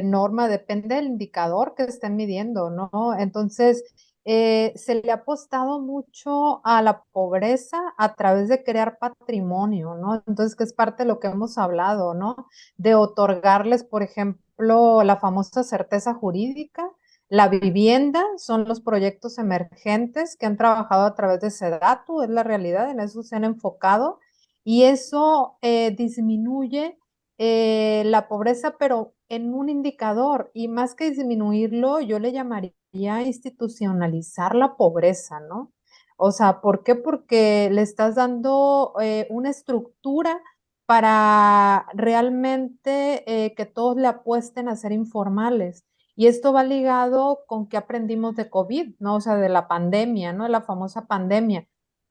Norma, depende del indicador que estén midiendo, ¿no? Entonces, se le ha apostado mucho a la pobreza a través de crear patrimonio, ¿no? Entonces, que es parte de lo que hemos hablado, ¿no? De otorgarles, por ejemplo, la famosa certeza jurídica. La vivienda son los proyectos emergentes que han trabajado a través de SEDATU, es la realidad, en eso se han enfocado y eso disminuye la pobreza, pero en un indicador y más que disminuirlo, yo le llamaría institucionalizar la pobreza, ¿no? O sea, ¿por qué? Porque le estás dando una estructura para realmente que todos le apuesten a ser informales. Y esto va ligado con qué aprendimos de COVID, ¿no? O sea, de la pandemia, ¿no? La famosa pandemia.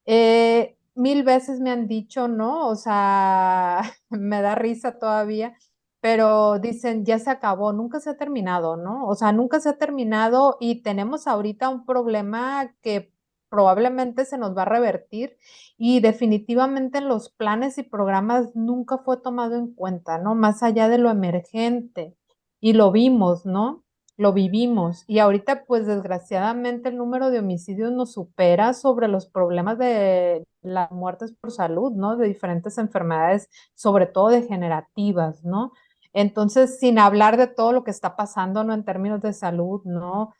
1000 veces me han dicho, ¿no? O sea, me da risa todavía, pero dicen, ya se acabó, nunca se ha terminado, ¿no? O sea, nunca se ha terminado y tenemos ahorita un problema que probablemente se nos va a revertir y definitivamente en los planes y programas nunca fue tomado en cuenta, ¿no? Más allá de lo emergente. Y lo vimos, ¿no? Lo vivimos y ahorita pues desgraciadamente el número de homicidios nos supera sobre los problemas de las muertes por salud, ¿no? De diferentes enfermedades, sobre todo degenerativas, ¿no? Entonces, sin hablar de todo lo que está pasando, ¿no? En términos de salud, ¿no?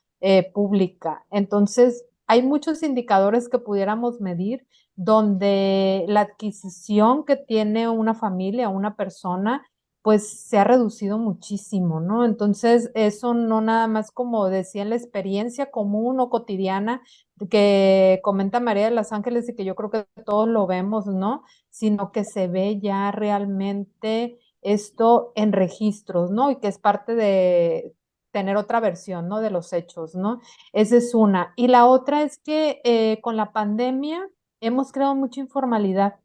Pública. Entonces, hay muchos indicadores que pudiéramos medir donde la adquisición que tiene una familia, una persona, pues se ha reducido muchísimo, ¿no? Entonces, eso no nada más como decía en la experiencia común o cotidiana que comenta María de los Ángeles y que yo creo que todos lo vemos, ¿no? Sino que se ve ya realmente esto en registros, ¿no? Y que es parte de tener otra versión, ¿no? De los hechos, ¿no? Esa es una. Y la otra es que con la pandemia hemos creado mucha informalidad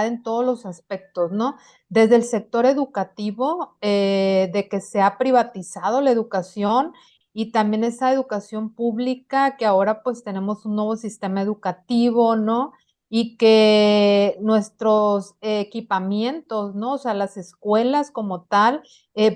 en todos los aspectos, ¿no? Desde el sector educativo, de que se ha privatizado la educación y también esa educación pública que ahora pues tenemos un nuevo sistema educativo, ¿no? Y que nuestros equipamientos, ¿no? O sea, las escuelas como tal,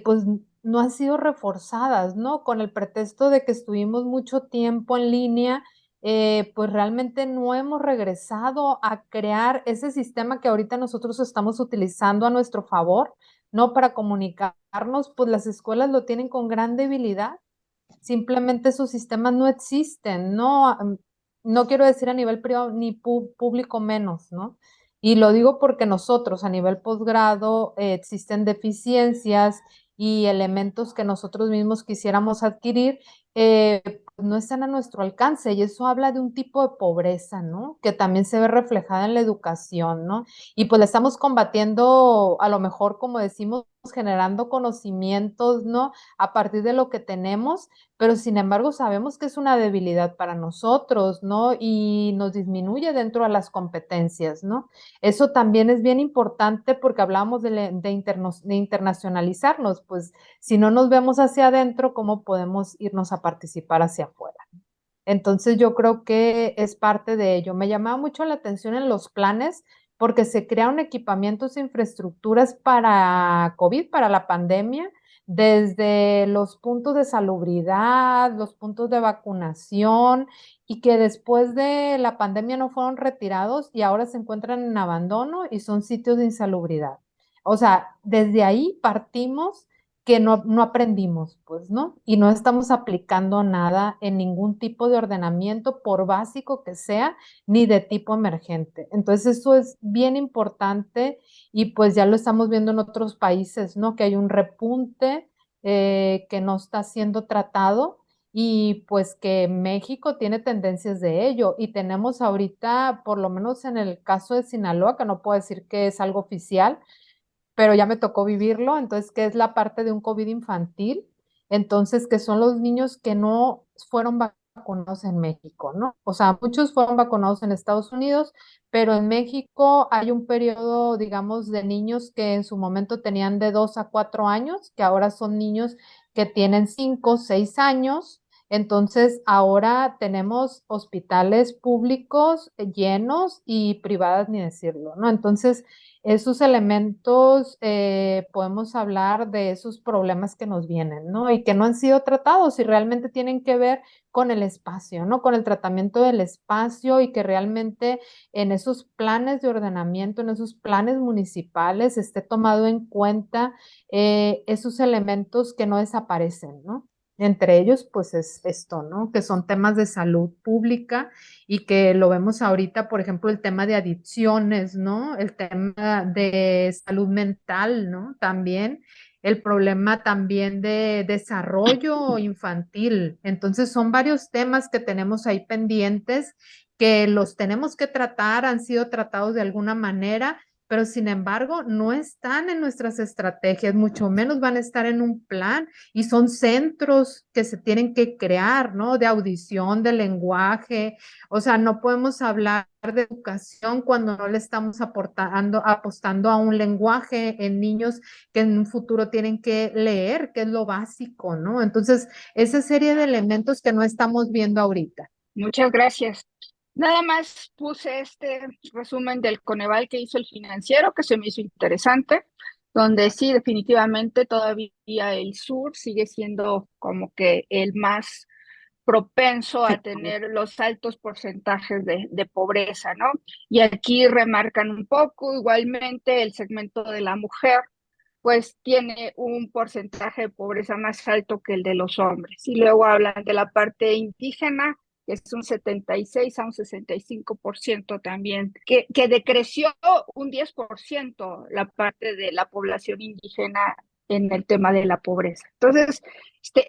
pues no han sido reforzadas, ¿no? Con el pretexto de que estuvimos mucho tiempo en línea, pues realmente no hemos regresado a crear ese sistema que ahorita nosotros estamos utilizando a nuestro favor ¿no? Para comunicarnos, pues las escuelas lo tienen con gran debilidad. Simplemente esos sistemas no existen, ¿no? No quiero decir a nivel privado ni público menos, ¿no? Y lo digo porque nosotros a nivel posgrado existen deficiencias y elementos que nosotros mismos quisiéramos adquirir, pues no están a nuestro alcance y eso habla de un tipo de pobreza, ¿no? Que también se ve reflejada en la educación, ¿no? Y pues la estamos combatiendo, a lo mejor, como decimos, generando conocimientos, ¿no? A partir de lo que tenemos, pero sin embargo sabemos que es una debilidad para nosotros, ¿no? Y nos disminuye dentro de las competencias, ¿no? Eso también es bien importante porque hablamos de internacionalizarnos, pues si no nos vemos hacia adentro, ¿cómo podemos irnos a participar hacia afuera? Entonces yo creo que es parte de ello. Me llamaba mucho la atención en los planes porque se crearon equipamientos e infraestructuras para COVID, para la pandemia, desde los puntos de salubridad, los puntos de vacunación, y que después de la pandemia no fueron retirados y ahora se encuentran en abandono y son sitios de insalubridad. O sea, desde ahí partimos que no aprendimos, pues, ¿no? Y no estamos aplicando nada en ningún tipo de ordenamiento, por básico que sea, ni de tipo emergente. Entonces, eso es bien importante y pues ya lo estamos viendo en otros países, ¿no? Que hay un repunte que no está siendo tratado y pues que México tiene tendencias de ello. Y tenemos ahorita, por lo menos en el caso de Sinaloa, que no puedo decir que es algo oficial, pero ya me tocó vivirlo, entonces, que es la parte de un COVID infantil, entonces, que son los niños que no fueron vacunados en México, ¿no? O sea, muchos fueron vacunados en Estados Unidos, pero en México hay un periodo, digamos, de niños que en su momento tenían de 2 a 4 años, que ahora son niños que tienen 5, 6 años. Entonces, ahora tenemos hospitales públicos llenos y privadas, ni decirlo, ¿no? Entonces, esos elementos, podemos hablar de esos problemas que nos vienen, ¿no? Y que no han sido tratados y realmente tienen que ver con el espacio, ¿no? Con el tratamiento del espacio y que realmente en esos planes de ordenamiento, en esos planes municipales, esté tomado en cuenta esos elementos que no desaparecen, ¿no? Entre ellos, pues es esto, ¿no? Que son temas de salud pública y que lo vemos ahorita, por ejemplo, el tema de adicciones, ¿no? El tema de salud mental, ¿no? También el problema también de desarrollo infantil. Entonces, son varios temas que tenemos ahí pendientes que los tenemos que tratar, han sido tratados de alguna manera, pero sin embargo no están en nuestras estrategias, mucho menos van a estar en un plan y son centros que se tienen que crear, ¿no? De audición, de lenguaje, o sea, no podemos hablar de educación cuando no le estamos apostando a un lenguaje en niños que en un futuro tienen que leer, que es lo básico, ¿no? Entonces, esa serie de elementos que no estamos viendo ahorita. Muchas gracias. Nada más puse este resumen del Coneval que hizo el Financiero, que se me hizo interesante, donde sí, definitivamente todavía el sur sigue siendo como que el más propenso a tener los altos porcentajes de pobreza, ¿no? Y aquí remarcan un poco, igualmente el segmento de la mujer, pues tiene un porcentaje de pobreza más alto que el de los hombres. Y luego hablan de la parte indígena, que es un 76 a un 65% también, que decreció un 10% la parte de la población indígena en el tema de la pobreza. Entonces,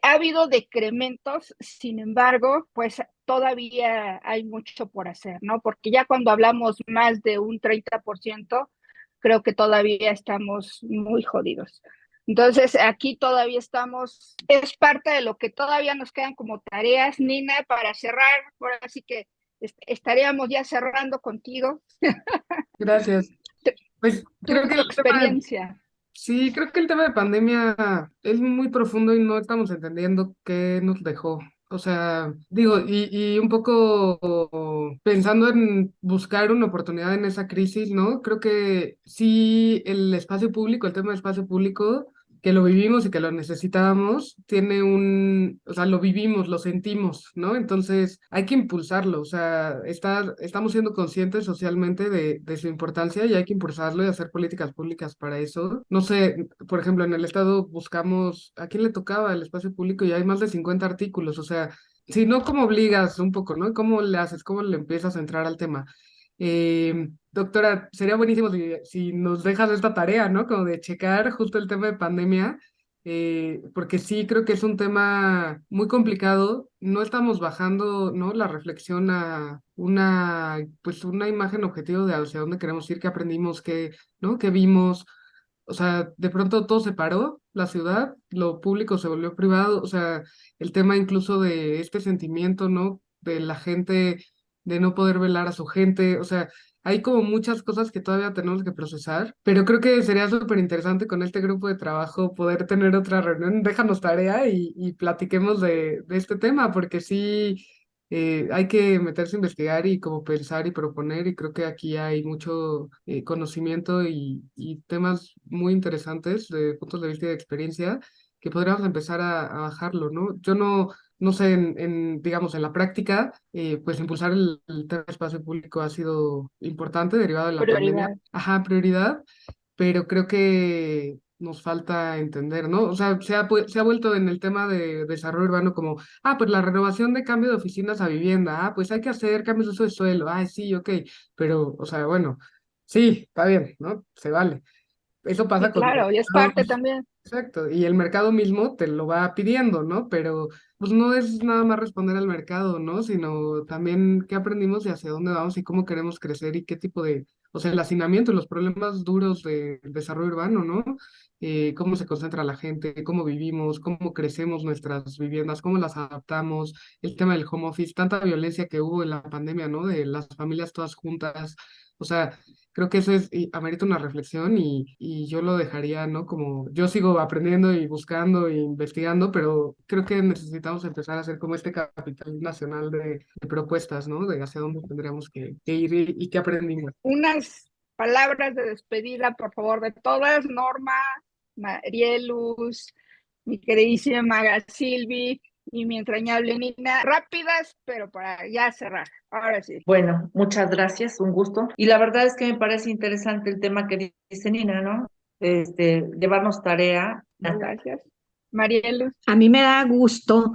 ha habido decrementos, sin embargo, pues todavía hay mucho por hacer, ¿no? Porque ya cuando hablamos más de un 30%, creo que todavía estamos muy jodidos. Entonces, aquí todavía estamos, es parte de lo que todavía nos quedan como tareas, Nina, para cerrar. Ahora sí que estaríamos ya cerrando contigo. Gracias. Pues Tu creo que el tema de, experiencia. sí, creo que el tema de pandemia es muy profundo y no estamos entendiendo qué nos dejó. O sea, digo, y un poco pensando en buscar una oportunidad en esa crisis, ¿no? Creo que sí, el espacio público, el tema del espacio público que lo vivimos y que lo necesitábamos, tiene o sea, lo vivimos, lo sentimos, ¿no? Entonces hay que impulsarlo, o sea, estamos siendo conscientes socialmente de su importancia y hay que impulsarlo y hacer políticas públicas para eso. No sé, por ejemplo, en el estado buscamos a quién le tocaba el espacio público y hay más de 50 artículos, o sea, si no, ¿cómo obligas un poco, ¿no? ¿Cómo le haces? ¿Cómo le empiezas a entrar al tema? Doctora, sería buenísimo si nos dejas esta tarea, ¿no? Como de checar justo el tema de pandemia, porque sí creo que es un tema muy complicado. No estamos bajando, ¿no? La reflexión a pues una imagen objetivo de hacia dónde queremos ir, qué aprendimos, qué, ¿no? ¿Qué vimos? O sea, de pronto todo se paró, la ciudad, lo público se volvió privado, o sea, el tema incluso de este sentimiento, ¿no? De la gente, de no poder velar a su gente, o sea, hay como muchas cosas que todavía tenemos que procesar, pero creo que sería súper interesante con este grupo de trabajo poder tener otra reunión, déjanos tarea y platiquemos de este tema, porque sí hay que meterse a investigar y como pensar y proponer, y creo que aquí hay mucho conocimiento y temas muy interesantes de puntos de vista y de experiencia que podríamos empezar a bajarlo, ¿no? Yo no sé, digamos, en la práctica, pues impulsar el tema de espacio público ha sido importante derivado de la pandemia. Prioridad. Ajá, prioridad, pero creo que nos falta entender, ¿no? O sea, se ha vuelto en el tema de desarrollo urbano como, pues la renovación de cambio de oficinas a vivienda, pues hay que hacer cambios de uso de suelo, sí, ok, pero, o sea, bueno, sí, está bien, ¿no? Se vale. Eso Sí, pasa con claro, y es los parte también. exacto, y el mercado mismo te lo va pidiendo, ¿no? Pero pues no es nada más responder al mercado, ¿no? Sino también qué aprendimos y hacia dónde vamos y cómo queremos crecer y qué tipo o sea, el hacinamiento y los problemas duros del desarrollo urbano, ¿no? Cómo se concentra la gente, cómo vivimos, cómo crecemos nuestras viviendas, cómo las adaptamos, el tema del home office, tanta violencia que hubo en la pandemia, ¿no? De las familias todas juntas, o sea, creo que eso amerita una reflexión y yo lo dejaría, ¿no? Como yo sigo aprendiendo y buscando e investigando, pero creo que necesitamos empezar a hacer como este capital nacional de propuestas, ¿no? De hacia dónde tendríamos que ir y qué aprendimos. Unas palabras de despedida, por favor, de todas, Norma, Marielus, mi queridísima Maga Silvi y mi entrañable Nina, rápidas, pero para ya cerrar. Ahora sí. Bueno, muchas gracias, un gusto. Y la verdad es que me parece interesante el tema que dice Nina, ¿no? Llevarnos tarea. Gracias. Marielus. A mí me da gusto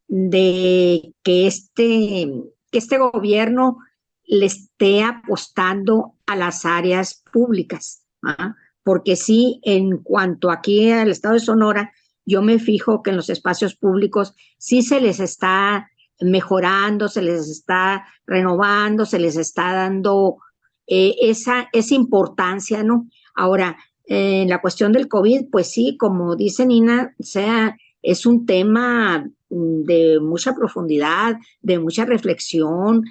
de que este gobierno le esté apostando a las áreas públicas, ¿ah? Porque sí, en cuanto aquí al estado de Sonora, yo me fijo que en los espacios públicos sí se les está mejorando, se les está renovando, se les está dando esa importancia, ¿no? Ahora, en la cuestión del COVID, pues sí, como dice Nina, es un tema de mucha profundidad, de mucha reflexión,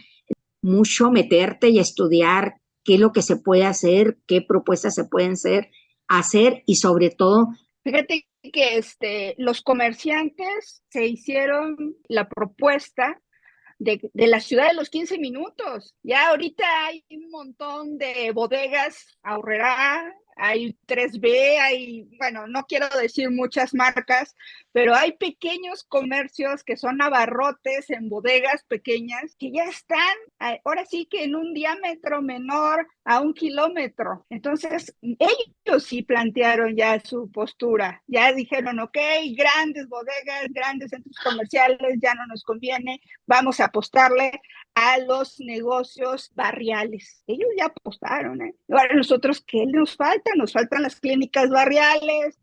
mucho meterte y estudiar qué es lo que se puede hacer, qué propuestas se pueden hacer y sobre todo. Fíjate que los comerciantes se hicieron la propuesta de la ciudad de los 15 minutos. Ya ahorita hay un montón de bodegas, Aurrerá, hay 3B, bueno, no quiero decir muchas marcas, pero hay pequeños comercios que son abarrotes en bodegas pequeñas que ya están, ahora sí que en un diámetro menor a 1 kilómetro. Entonces, ellos sí plantearon ya su postura, ya dijeron, ok, grandes bodegas, grandes centros comerciales, ya no nos conviene, vamos a apostarle a los negocios barriales. Ellos ya apostaron, ¿eh? Ahora nosotros, ¿qué nos falta? Nos faltan las clínicas barriales,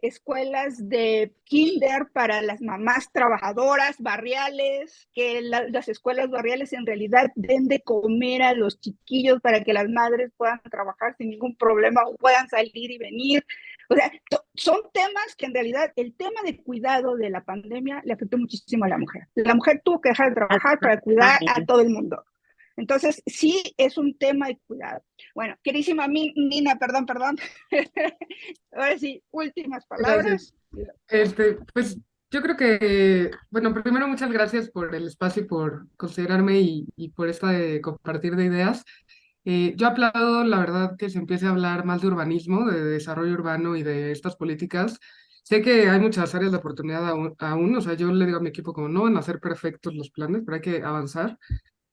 escuelas de kinder para las mamás trabajadoras barriales, que las escuelas barriales en realidad den de comer a los chiquillos para que las madres puedan trabajar sin ningún problema o puedan salir y venir. O sea, son temas que en realidad el tema de cuidado de la pandemia le afectó muchísimo a la mujer. La mujer tuvo que dejar de trabajar para cuidar a todo el mundo. Entonces, sí es un tema de cuidado. Bueno, querísima Nina, perdón. Ahora sí, últimas palabras. Pues yo creo que, bueno, primero muchas gracias por el espacio y por considerarme y por esta de compartir de ideas. Yo aplaudo, la verdad, que se empiece a hablar más de urbanismo, de desarrollo urbano y de estas políticas. Sé que hay muchas áreas de oportunidad aún, o sea, yo le digo a mi equipo como no van a ser perfectos los planes, pero hay que avanzar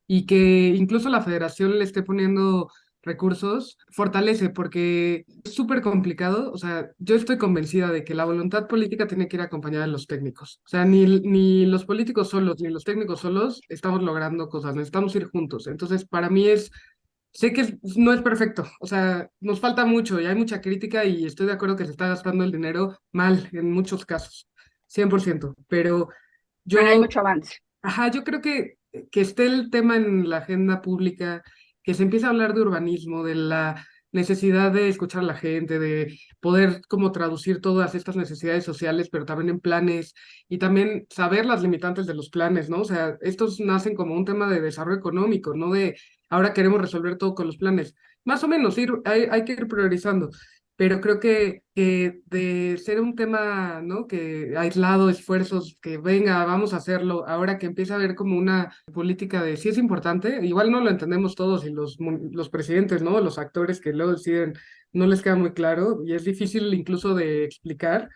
y que incluso la federación le esté poniendo recursos, fortalece, porque es súper complicado. O sea, yo estoy convencida de que la voluntad política tiene que ir acompañada de los técnicos. O sea, ni los políticos solos, ni los técnicos solos estamos logrando cosas, necesitamos ir juntos. Entonces, para mí sé que no es perfecto, o sea, nos falta mucho y hay mucha crítica y estoy de acuerdo que se está gastando el dinero mal en muchos casos, 100%, pero Pero hay yo mucho avance. ajá, yo creo que esté el tema en la agenda pública, que se empiece a hablar de urbanismo, de la necesidad de escuchar a la gente, de poder como traducir todas estas necesidades sociales, pero también en planes, y también saber las limitantes de los planes, ¿no? O sea, estos nacen como un tema de desarrollo económico, no de ahora queremos resolver todo con los planes. Más o menos, hay que ir priorizando, pero creo que de ser un tema, ¿no? Que aislado, esfuerzos, que venga, vamos a hacerlo, ahora que empieza a haber como una política de sí es importante, igual no lo entendemos todos y los presidentes, ¿no? Los actores que luego deciden, no les queda muy claro y es difícil incluso de explicar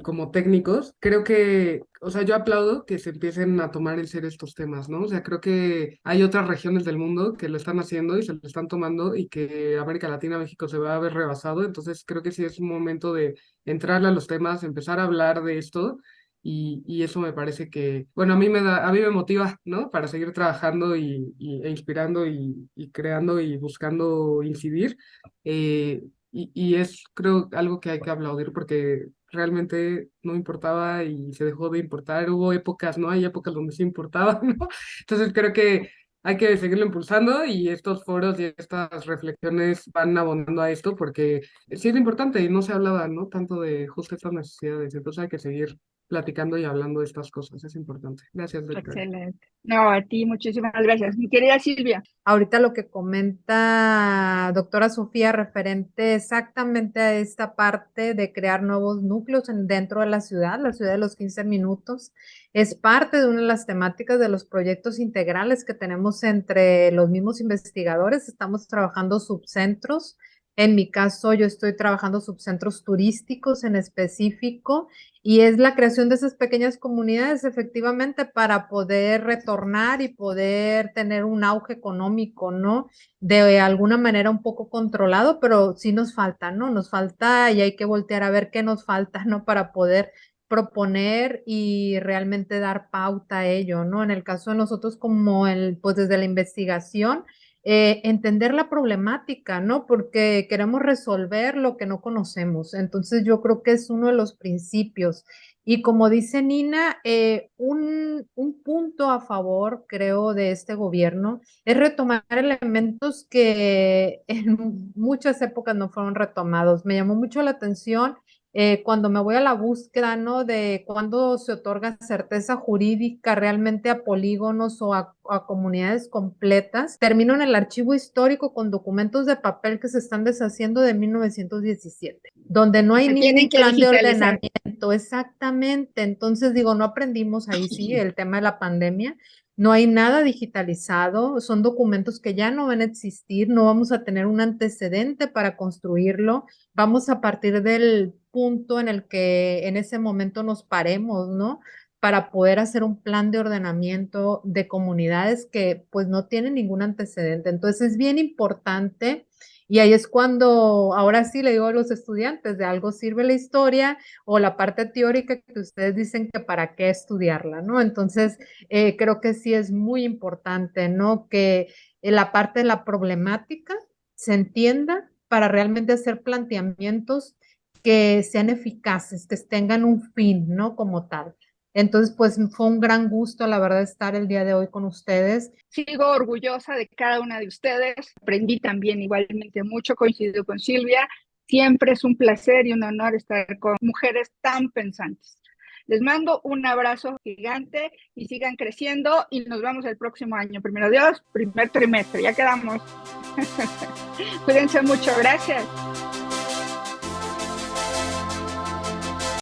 como técnicos. Creo que, o sea, yo aplaudo que se empiecen a tomar en serio estos temas, ¿no? O sea, creo que hay otras regiones del mundo que lo están haciendo y se lo están tomando y que América Latina, México se va a ver rebasado. Entonces, creo que sí es un momento de entrarle a los temas, empezar a hablar de esto. Y eso me parece que, bueno, a mí me motiva, ¿no? Para seguir trabajando e inspirando y creando y buscando incidir. Y es, creo, algo que hay que aplaudir porque realmente no importaba y se dejó de importar. Hubo épocas, ¿no? Hay épocas donde sí importaba, ¿no? Entonces creo que hay que seguirlo impulsando y estos foros y estas reflexiones van abonando a esto porque sí es importante y no se hablaba, ¿no? Tanto de justo estas necesidades. Entonces hay que seguir platicando y hablando de estas cosas. Es importante. Gracias, Victoria. Excelente. No, a ti muchísimas gracias. Mi querida Silvia. Ahorita lo que comenta doctora Sofía referente exactamente a esta parte de crear nuevos núcleos dentro de la ciudad de los 15 minutos, es parte de una de las temáticas de los proyectos integrales que tenemos entre los mismos investigadores. Estamos trabajando subcentros. En mi caso, yo estoy trabajando subcentros turísticos en específico y es la creación de esas pequeñas comunidades efectivamente para poder retornar y poder tener un auge económico, ¿no? De alguna manera un poco controlado, pero sí nos falta, ¿no? Nos falta y hay que voltear a ver qué nos falta, ¿no? Para poder proponer y realmente dar pauta a ello, ¿no? En el caso de nosotros como pues desde la investigación, entender la problemática, ¿no? Porque queremos resolver lo que no conocemos. Entonces, yo creo que es uno de los principios. Y como dice Nina, un punto a favor, creo, de este gobierno es retomar elementos que en muchas épocas no fueron retomados. Me llamó mucho la atención cuando me voy a la búsqueda, ¿no? De cuándo se otorga certeza jurídica realmente a polígonos o a comunidades completas. Termino en el archivo histórico con documentos de papel que se están deshaciendo de 1917, donde no hay ningún plan de ordenamiento. Exactamente. Entonces digo, no aprendimos ahí, sí, el tema de la pandemia. No hay nada digitalizado, son documentos que ya no van a existir, no vamos a tener un antecedente para construirlo, vamos a partir del punto en el que en ese momento nos paremos, ¿no? Para poder hacer un plan de ordenamiento de comunidades que pues no tienen ningún antecedente. Entonces es bien importante y ahí es cuando ahora sí le digo a los estudiantes, de algo sirve la historia o la parte teórica que ustedes dicen que para qué estudiarla, ¿no? Entonces creo que sí es muy importante, ¿no? Que la parte de la problemática se entienda para realmente hacer planteamientos que sean eficaces, que tengan un fin, ¿no? Como tal. Entonces, pues fue un gran gusto, la verdad, estar el día de hoy con ustedes. Sigo orgullosa de cada una de ustedes. Aprendí también igualmente mucho, coincido con Silvia. Siempre es un placer y un honor estar con mujeres tan pensantes. Les mando un abrazo gigante y sigan creciendo y nos vemos el próximo año. Primero Dios, primer trimestre, ya quedamos. Cuídense mucho, gracias.